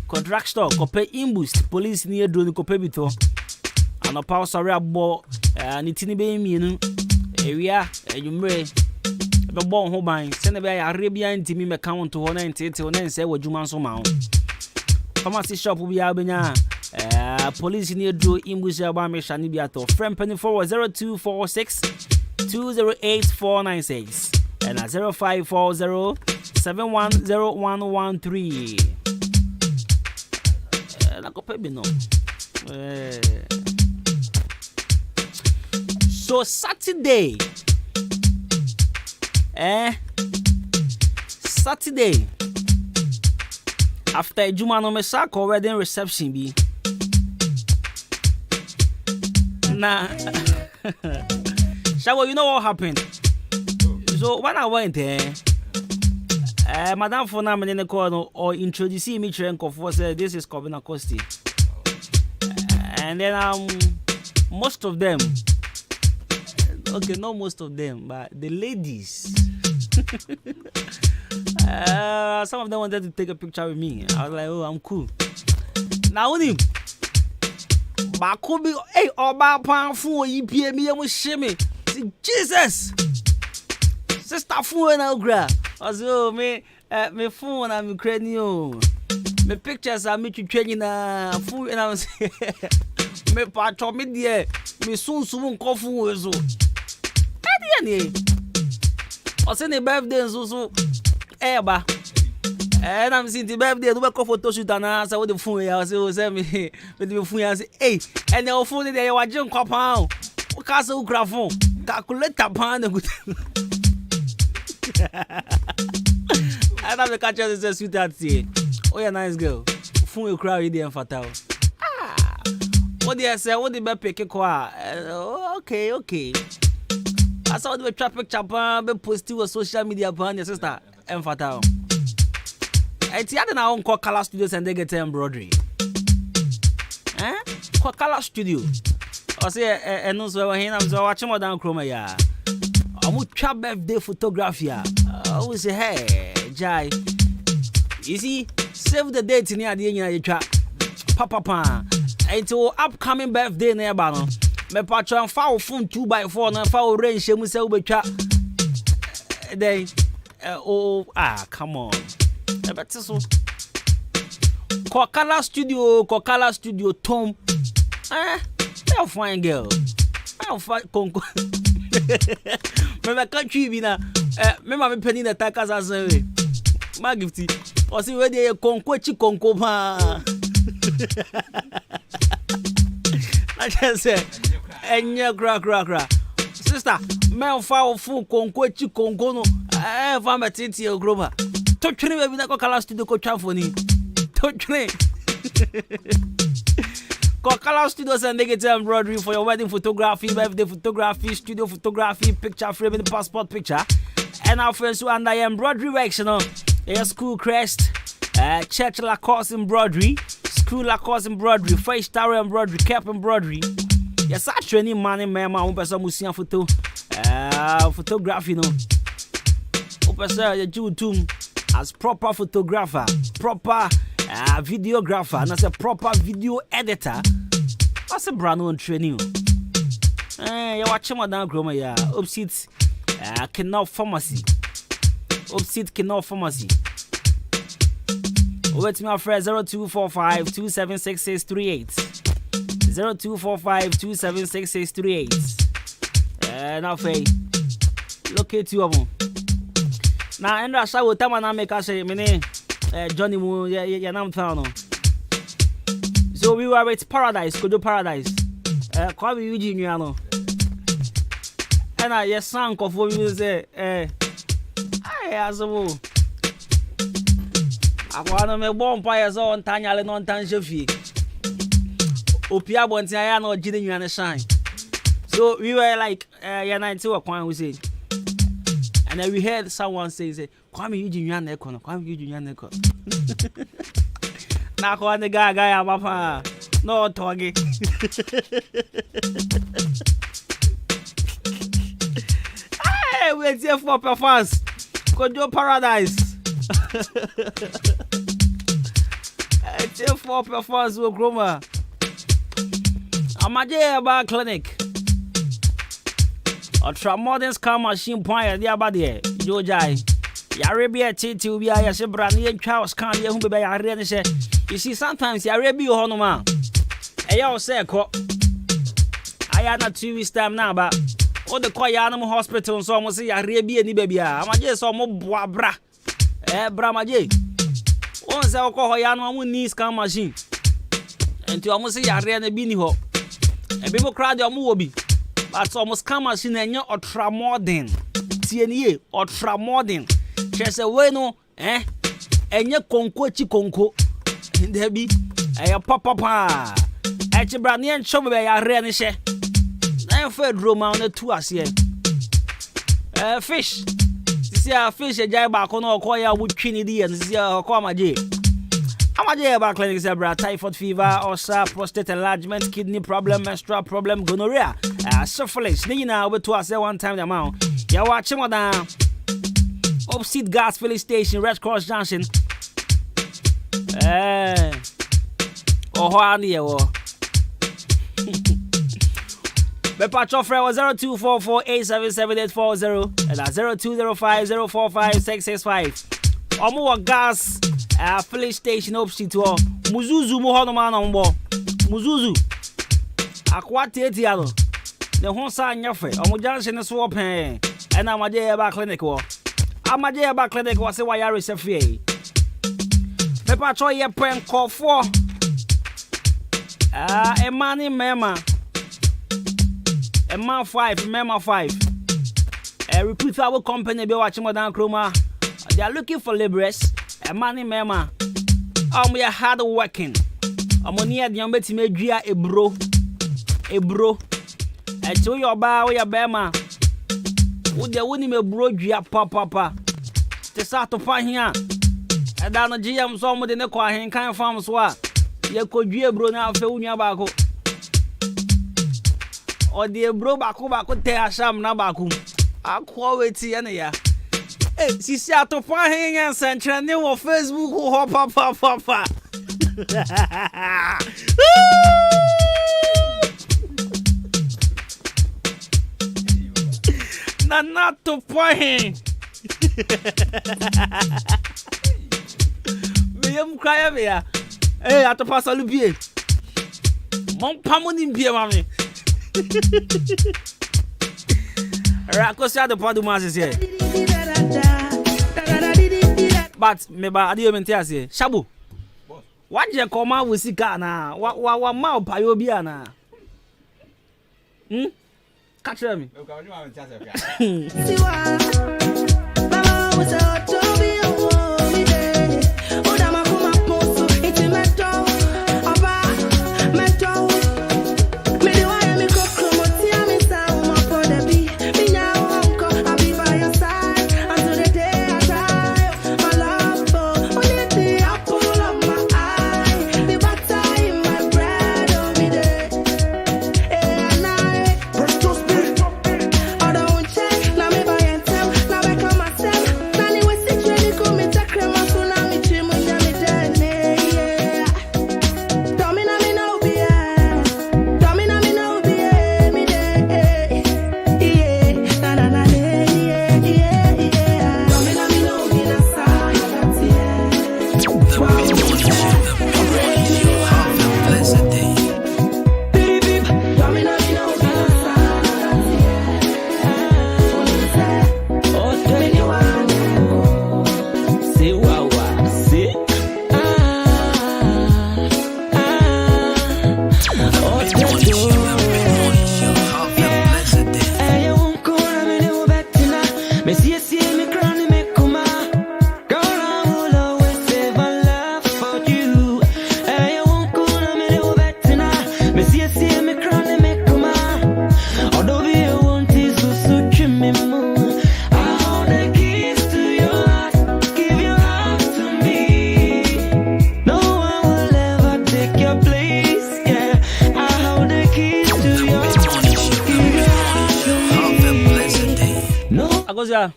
contract store kope in boost police near drone kope bito ana power sorry abo ni tini be mienu ewia ejumre be bon ho ban se na be yare bia ntimi me count ho na ntete ho na nse wadwuma so ma ho pharmacy shop bi abenya police near do imbuzi aba me shani bi ato friend penny forward 0246 208 and 0540 710113 na ko pe bi no so Saturday Saturday after Adwuma no me sako wedding reception bi na Shawo, you know what happened? So when I went there Madam Fona me ne call or introduce me for say this is Kwabena Costy. And then most of them, okay, not most of them, but the ladies some of them wanted to take a picture with me. I was like, oh, I'm cool. Now only Bakubi, hey, Oba Pan Fu, you me, you shimmy. Jesus, sister Fu and Algra. I said, oh, me phone, I'm cranium. My pictures are me to training Fu and I was me part of me, dear. Me soon coffee was so. I send a birthday so. Eba. And I'm seeing the birthday, do a photo shoot and answer with the phone. I say, me with the phone. I say, hey, and the phone there, you are John Coppound. Castle Grafon, calculate a pound. I have the catcher is a sweetheart. Oh, you're a nice girl. Phone you cry in fatal. What do you say? What did I pick a car? Okay. I saw the traffic chapa be posted on social media upon your sister. Fatal. It's the other now on Color Studios and they get embroidery. Color Studio. I say, and also when I'm watching more than Chroma. Yeah, I'm with trap birthday photography. I will say, hey, Jai. You see, save the date in the idea you trap. Papa, into upcoming birthday nearby. Me patron foul phone 2x4 na foul range we say we trap. Then come on. Better so. Color Studio Tom. I'll fine girl. I'll find Conco. My country be na. Me penny the takas as my gifty. Or see where they Conco pa. I just say, and ya crack. Sister, me foul full Conco no. I have a titi or grover. Don't train me with Color Studio co champhony. Don't train. Color Studios and negative embroidery for your wedding photography, birthday photography, studio photography, picture frame, and passport picture. And our friends who under embroidery works, you know, school crest, church Lacoste embroidery, school Lacoste embroidery, face tower embroidery, cap embroidery. Yes, I training money, man, one person who see a photo, photography, you know. Person, you do as proper photographer, proper videographer, and as a proper video editor. What's a brand new training? You watch him down groma ya. Upseat Canal Pharmacy. Upseat Canal Pharmacy. Wait me for 0245 276638. 0245276638. Now Faye. Locate you of them. Now Andra Shaw will tell me make us say many Johnny Moon ya nam town. So we were with Paradise, go to Paradise. Kwabena Eugene. And I just sank of what we say, I as a woo. I want to make bonfires on Tanya and on Tanjafi. Opia Bontiano, Jidding and a shine. So we were like, Yanai, what we say. And then we heard someone say, Kwabena Eugene Yaneko, Kwabena Eugene Yaneko. Now, on the guy, Papa. No, Toggy. Hey, we're here for performance. Could do Paradise. It's here for performance with Groma. I'm a J clinic. Ultra modern scan machine point the abade. Jojai. Yarabia Titi will be a Brand Charles can't hear who be a ready. You see, sometimes Yarabia Honoma. I say, I had not 2 weeks time now, but all the quiet animal hospital, so almost say Arabia ni baby. I'm just so more bra. Brahma J. Once I call Yano knees scan machine. And to almost say Ariana Bini ho. And people crowd your movie. But almost scan machine and you're ultra modern. TNA ultra modern. Just a way no, and you're conco. And there be a papa. Actually, Brandy and Chubby are ready. I'm fed room on the 2 as here. Fish. This is a fish, a jay back on all coya wood trinity, and this is a comma J. I'm a jay back clinic, zebra, typhoid fever, ulcer, prostate enlargement, kidney problem, menstrual problem, gonorrhea, syphilis. Nina over to us one time the amount. You're watching what down. Opposite gas filling station, Red Cross Junction. Oh, honey, the patrol friend was 0244-877-840 and that's 0205-045-665. Omo gas filling station opposite to Muzuzu Mohonoman on board. Muzuzu Aquati Etiano. The whole sign your friend. Omo Junction is swap and I'm a day about clinic. I'm a day about clinic was a wire is a fee. The patrol your prank call for a money mema. A man 5, mema 5. A reputable company be watching Madame Chroma. They are looking for laborers. A money mema. We are hard working. Money at the young betty may drea a bro. A bro. I tell you about your bema. Would the winning a bro drea papa. The start to find here. And down the GM some in the AHENKANFM swap. You could be a bro now for Uniabaco. Or the bro baku te asham na baku. Quality and ya. Hey, she shot to find and send trending on Facebook who hop. Not to find. Me cry me ya. Hey, at the pass all be. Mon pamonin be mami. Rakosia the Podumas is here. But maybe I didn't even tell you. Shabu. What you come out with Sikana? What mouth Payobiana? Catch me. Akosia.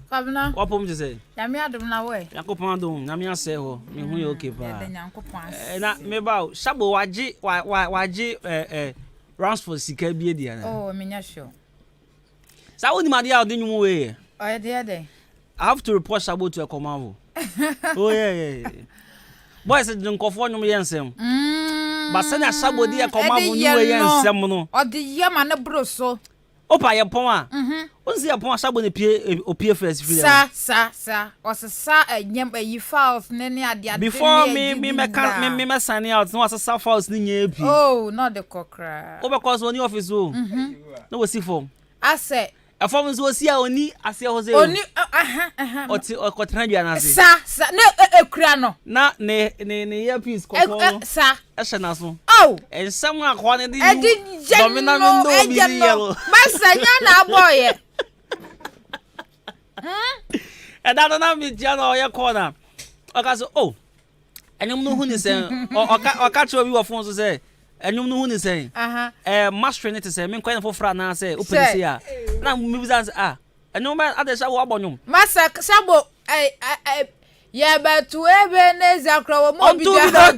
Kwabena. Wapom je say. Nyame adom na we. Yakopon adom, nyame ase ho. Me hu ye okay pa. Nyankopon. Na me ba Shabo waji Ransford sika bi dia na. Oh, me nya sure. Sa woni ma dia odi nwum we. Oh, there. I have to report Shabo to a command. Oh yeah. Boys the nkofo nwum yensem. But send a Shabo dia command nu we yensem no. Odi yama na bro so. Opa ye pon a. Onzi ye pon Shabo ne pie first free. Sa. Osesa enyem yi files ne ade. Before me sign out, no osesa files ni nya epi. Oh, not the cockra. Oba cause oni office o. No we see form. I say a form so see oni ase ho say. Oni oti okotran dua na se. Sa na ekura no. Na ne earpiece kokko. Sa. Ehye na so. Oh. Ensam akwa ne di. Domina me no bi yelo. Masanya na boy. E da na mi dia na oye corner. Oka so oh. Enyum no hu ni se. Oka cho bi wo phone so say. Enyum no hu ni se. Master ne te say me kwai na fofra na say open say a. Na mi bi say enyum ba ade sha wo abonyum. Masa Shabo ya batu ebe nezakra wo mo bi da.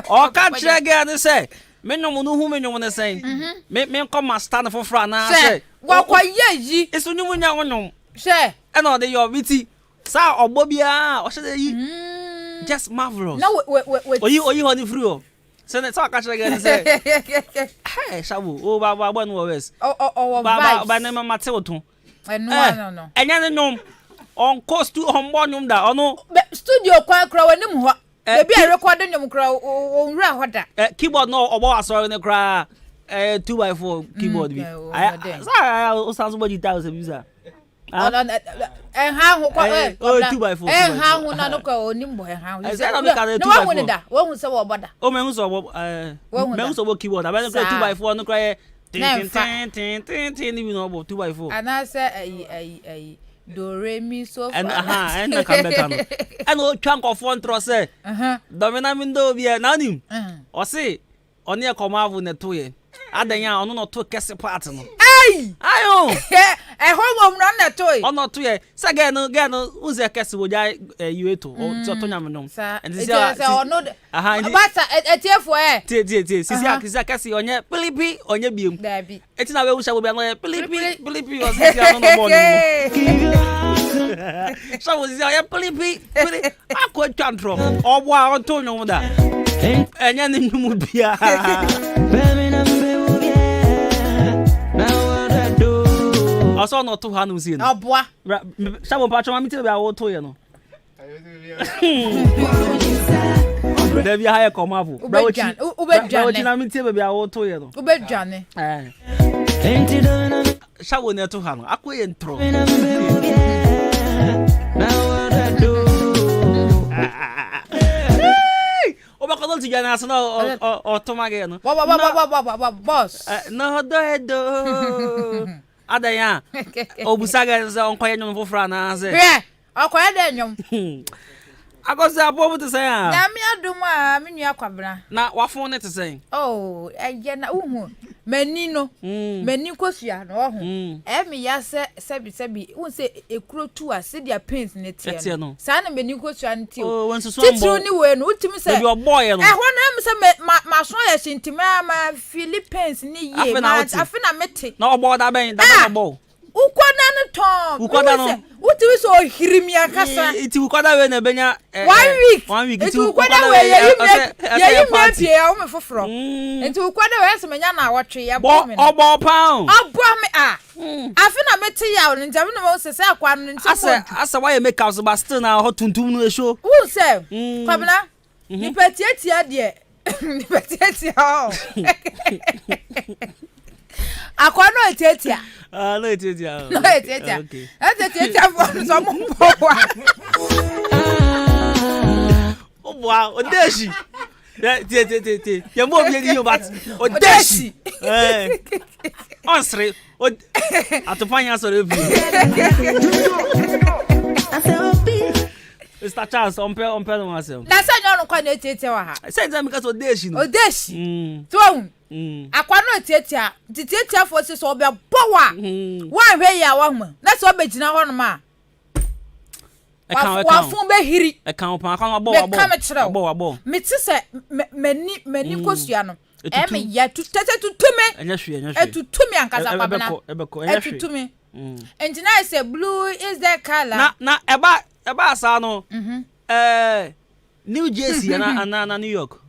Oka trege ne say me nyum no hu me nyum ne say. Me come master na fofra na say. Wo kwa yeji. Eso nyum nya wonyum. She. E na de yo biti. Sa ogbo bia o se yi. Just marvelous. No wait. Oyi honey free o. So na so catch again say. Hey, Shabo. Oh baba no wes. Oh baba na mama te oton. No. Enya ne nom. On cost to on bonum da ono. Studio kwa kra wanim ho. Be a record nyom kra on wura hoda. Keyboard no obo asori ne kra 2x4 keyboard bi. O sound so body ta o se bisa. Ha ho kwa 2x4. Ha ho na no kwa onim bo ha ho. No wa hu da. Wa hu se wo boda. O me hu so wo me hu so wo keyboard. Aba no 2x4 no kwa tin ni no bo 2x4. Ana se ai do re mi so fa. And come back no. And o twan kofo ntro se. Domina mi ndo bia na nim. O se oni e komavu ne to ye. Adanya ono no to kese part no. Ayo. Ho mo na na to ye. Ono to ye. Sa ge no uze kese wo ja yueto. O to nyam no. And this ono. Bata etiefo Tie. Sisia kese onye pilipi onye biem. Dabi. Etina we usha bo bia no pilipi o sisia no no bo no. So sisia onye pilipi. Akwa twantro. Obo a on to nyom da. Enya ni nyum bia. Also not to hanu sin. Aboa. Shabo patcho ma miti be a wo to ye no. There be higher comavu. Ubedwane na miti be a wo to ye no. Ubedwane. Shabo ne to hanu. Akoye ntro. Oba kodol ti jana so no o to mage no. Boss. No do. Adanya. Obusaga ze onkoye nyom fofra na ze. Okoye de nyom. Akoze abobu te say a. Na mi adum a me nua Kwabena. Na wafon ne te say. Oh, eye na uhu. Mani no. Mani kosua no ho. Me ya sebi won se ekuro tu a se dia paint ne tie no. Sa na mani kosua ne tie. Oh, won so titru ni we no utimi se. Be oboy no. Ho na me se ma so ya shintima ma Philippines ni ye ma afina mete. Na obo da ben obo. Ukwada no ton. Ukwada no. Utimi so hirimia kasa. Iti ukwada we na benya 1 week. Iti ukwada we ye party ya o me foforo. Iti ukwada we se menya na awotwe ya bo me. Obo pound. Obo me afina mete ya o nja me no se akwa no nti. Asa why make house but still na ho tuntum no show. Who say? Kwabena. Ni petietia de. Ni petietia o. Akwa no etietia. No etietia. No etietia. Okay. Etietia for some power. Oh wow, odeshi. Tie. Ya mo bi ni o bat. Odeshi. Onsre. Atopanya so rebi. Mr. Charles, on no myself. Na say no kwa na etietia wa ha. Say them because odeshi no. Odeshi. To akwa no tietia for se so obe bowa wan hwe ya wa hu na so obe gina ho no ma wa fun be hiri e kan pa kan abo meti se mani kosua no me ya tutume enya hwe etutumi ankasa Kwabena etutumi engineer say blue is the color na eba asa no New Jersey na New York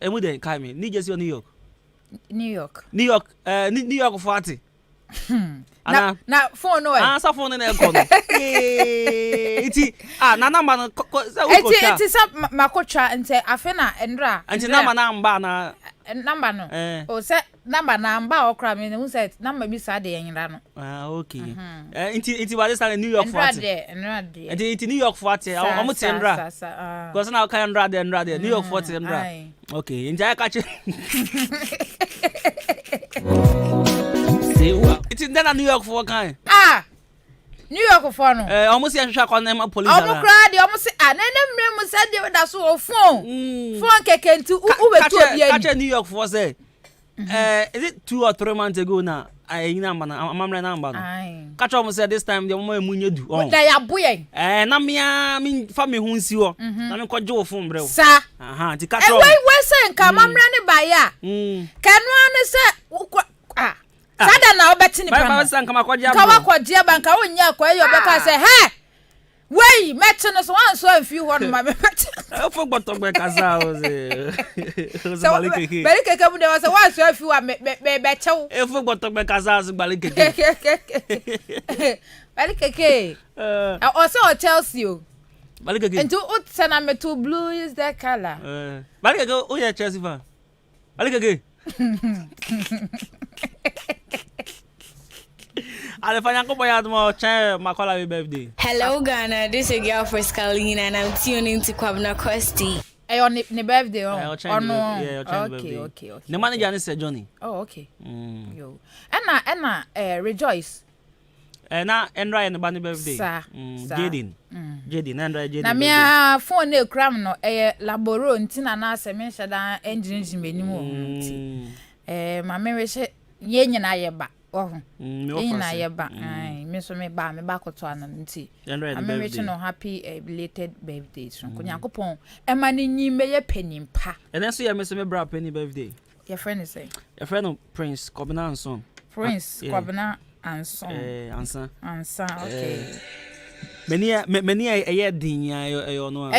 emu de kai me New Jersey or New York New York 40 na phone no answer phone na e ko no iti na number no say we go cha iti sa makotwa nte afena endra anti number na mba na number no o say number na mba okra me who said number bi sa de yenra no okay iti ba say New York 40 iti New York 40 omo ti endra because na ka endra de New York 40 endra okay inja ka che It's in New York for kind. New York for no. Almost a shock on them police. Almost cried, almost and then said that's all phone. Phone cake to catch New York for say. Is it 2 or 3 months ago now? I number number. Catch almost said this time the woman munye do. They are boy. Na me family hu nsi ho. Na me kwajo phone bro. Sa. Ti catch. We say nka mamra ne ba ya. Kanu ane say Sada na obeti ni ba san kama kwaje ba. Kawa kwaje ba nka wonya kwa yo beka say he. Wey meti no so wan so afi ho no ma meti. Fo gboto gbe kaza o ze. So balikeke mu de wa say wan so afi wa be chew. Fo gboto gbe kaza o balikeke. Balikeke. Also Chelsea o. Balikeke. Into utsana metu blue is the color. Balikeke o ya Chelsea fan. Balikeke. Hello Ghana, this is your girl for Scalina and I'm tuning to Kwabena Costy. Hey, on the birthday no? Okay. The manager is Johnny. Oh, okay. Yo. Anna, rejoice. Na Endra and the bunny birthday. Jaden, Endra Jaden. Na me phone ne kram no laboro ntina na se me shada engine menimu. Ma me we she ye nyina ye ba. Na ye ba. Me so me ba koto anan nti. Me we no happy belated birthday. So Nyankopon e ma ni nyime ye penimpa. And then so ya me so me bra penny birthday. Your friend is say. Your friend Prince Kwabena and son. Prince Kwabena and son. Ansa, okay. Many a din ya no.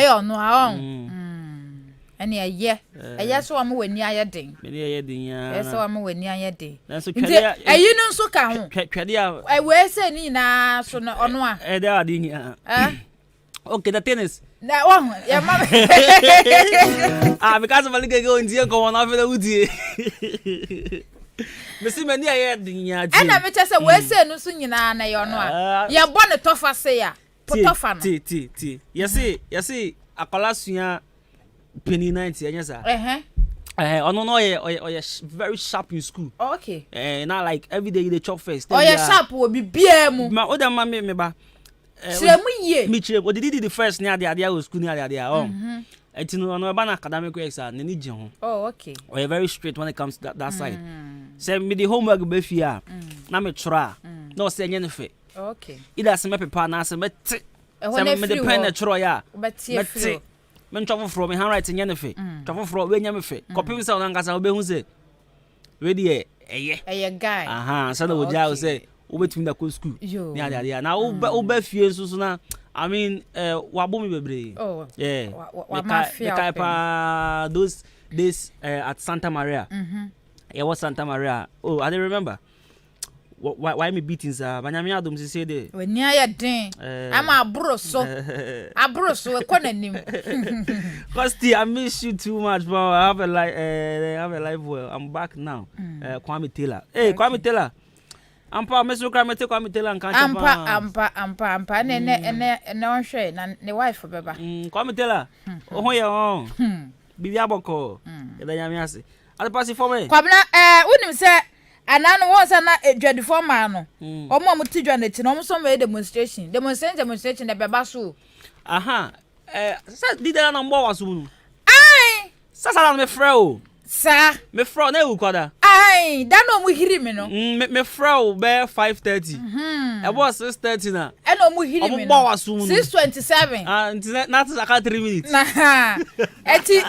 Any a year. So am when ya din. Many a din ya. So am when ya din. So you know so ka ho. I we say ni na so no ono a. There din ya. Okay, the tennis. Na one, ya mama. Because of a little go in the go on over the woody. Mesi mani aye din ya ti. Na me chese we say no so nyina na ye ono a. Ya bo ne tofa se ya. Potofa no. Ti. Yesi akola sua penny 90 anya sa. Ono no ye very sharp in school. Okay. Not like every day they chop first. Oh ye sharp wo bi bia mu. Ma o da ma me ba. Chire mu ye. Me chire, o did the first near the idea was school near the idea. Etino ono ba na academic exam ni je ho. Oh, okay. Or you're very straight when it comes to that side. Say me the homework be fia. Na me try. No say nya nefe. Okay. Ida se me pepa na se me te. Say me the pen na try ya. Me me travel from me handwriting nya nefe. Travel from we nya me fe. Copy say on ngasa obe hu say. We dey eye guy. So the woja say obetumi da ko school. Ni ade na oba fie so na I mean, wabo mi bebre. Oh, yeah. Mafia. Pa those days at Santa Maria. Yeah, what Santa Maria? Oh, I don't remember. Why me beatings? Banyami Adum say there. When near den, I'm a broso. A broso, a conanim. Costy, I miss you too much, bro. I have a life well. I'm back now. Kwame Taylor. Hey, Kwame Taylor. Ampa meso kra mete kwa mitela nka ampa ne onhwe na ne wife beba kwa mitela oho ye ho bibi aboko eda nyame ase ade pass for me Kwabena unim se anano won se na edwadifo ma no omo amuti dwa na ti no so me demonstration de beba so sa didela na mbo waso nu ai sasa na me frɛ o Sa me fro na u kwada ai da no mu hiri me no me fro be 5:30 e was 6:30 na e no mu hiri me no 6:27 not aka 3 minutes na eti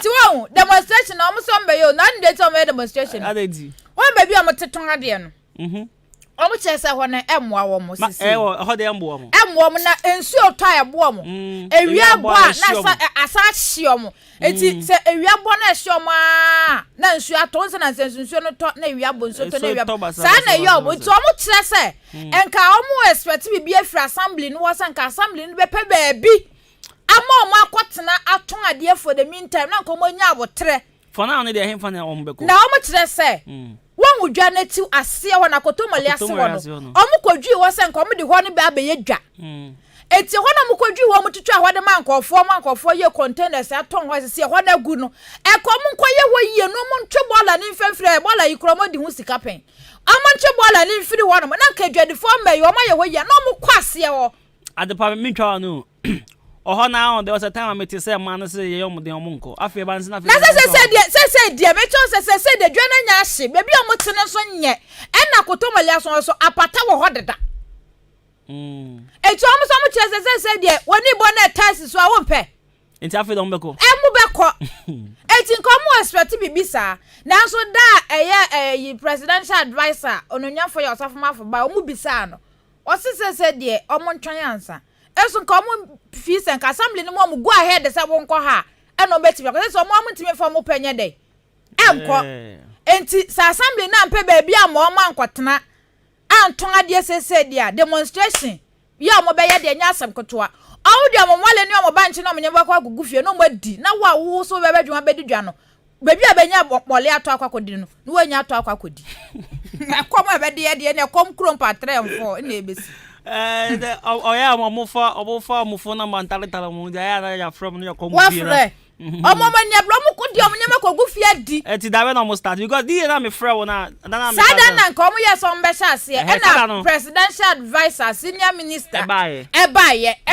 wo demonstration na omo so mbe yo na ndey to me demonstration adedi won baby am teton ade no omo chese ho na emwa wo mo sisi ho de embo mo emwo mo na ensuo to ayebo mo ewia bo na asa hye mo eti se ewia bo na hye mo na ensuo ato nse na ensuo no to na ewia bo nsuo to na ewia sa na yo bo to omo chese enka omo expect bi afri assembly no was enka assembly no be pe baabi ama omo akotena aton ade for the meantime na nko mo nya abotre for now ne de hemfa na omo beko na omo chese won udwa na ti ase won akotomali ase won omo kodwi wo se nko omo de ho ne ba be yedwa eti ho na mo kodwi wo mo tutwa ho de mankofo ye containers aton ho se ho na gu no e ko mo nkoye ho yie no mo ntwe bola ne mfemfre bola yikro mo de hu sika pen omo ntwe bola ne mfiri wo no na nkedwade fo mbaye o ma ye ho yie na mo kwase wo adepa me twa no oho na on there was a time I met say man say ye yom de omunko afi ba nsi na say dia me cho say de dwa na nya hye bebi o mutene so nye na kotomali aso so apata wo hodeda etu omo so mo che say dia woni bo na taxi so a wo mpe enti afi do mbeko emu beko eti nko mo expect bibisa na so da eye presidential advisor ononya for yourself mafo ba o mu bisa no o se dia omo ntwan ansa eso nka mo fees and assembly no mo go ahead say won ko ha e no beti because so mo ntimi fa mo penye dey enko enti sa assembly na mpe ba bia mo ankotena anton ade sese dia demonstration ya mo be ye de nya asem kotoa awudi mo mole ni mo banchi no mo nyeba kwa gugufie no mo di na wo so be badwuma be didwa no bebi abenya mole ato akwakodi no no wanya ato akwakodi akomo be de ne kom krompa 3 4 na ebesi oya omofa na mantalitala mu ya ya from no come here omo manya bro mu kodi omo nyama kogu fie di eti da we no mo start because di na me frɛ wo na me sada na nko mo yes on be hase na presidential advisor senior minister ebaye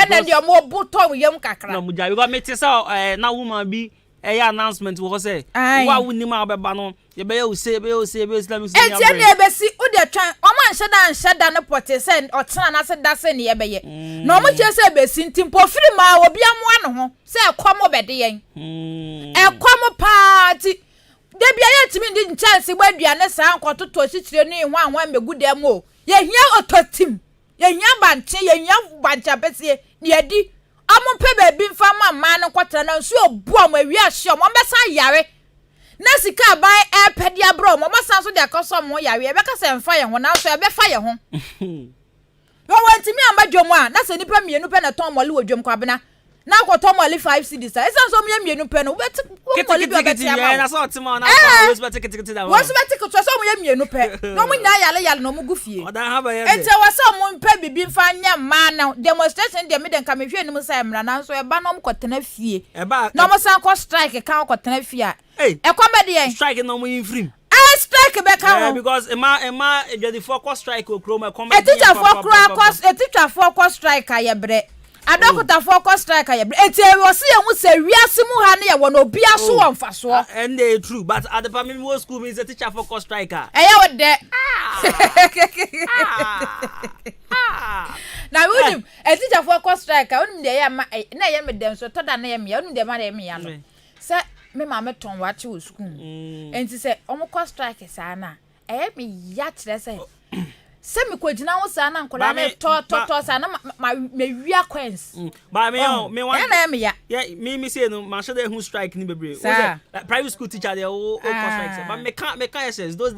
na de omo buto yem kakra no mu ja because me tese na woman bi announcement wo say wa wuni ma obeba no ye be you say islamic eti na ebesi udi atwan omo anhyeda ne pote say otena na se da se ne ye be ye na omo che say ebesi ntimpo firi ma obi amoa ne ho say ekomo bede yen ekomo party de bia ye timi ndi chance gbaduane sa ankototo sitire ni ho anwa megudam o ye hia ototim ye hia banche ye hia bancha besie ne edi amo pe ba bi mfa ma no kwatara na nso obu am awi ahye mo mbesa yare na sika ban e pedi abro mo masan so de akoso mo yare e beka se mfa ye ho na so e be fa ye ho wo wantimi amadwom a na se nipa mienu pe na ton mole wodwom kwabena na akoto mole 5 cedis a esa so mienu pe no beti mole bi obeti ama na so otima na wo so beti kiti da wo so beti kiti so mo mienu pe no mo nya yale no mo gufie odan ha ba ye ete wo so mo mpa bibi mfa nya ma na demonstration de me de nka me hwe nim sai mra na so e ba no mo kotena fie no mo san ko strike kan kotena fie a e kombe de strike no mo infrim strike be kan because ema ejadi for ko strike okro ma kombe teacher for ko strike ayebre adokota for ko strike ayebre eti wo se ye hu se wiase mu ha ne ye wo no obi aso won faso and they true but at the family wo school means a teacher for ko striker wo de na we a teacher for ko striker onim de ye ma na ye me dem so to da na ye me onim de ma de me ya no se me ma me ton wa che wo school enti se omo ko strike sa na me ya kire se me kwagina wo sa na nkola na to sa na me wia coins ba me wan na me ya me say no ma should hu strike ni bebre private school teacher they all strike but me can yes those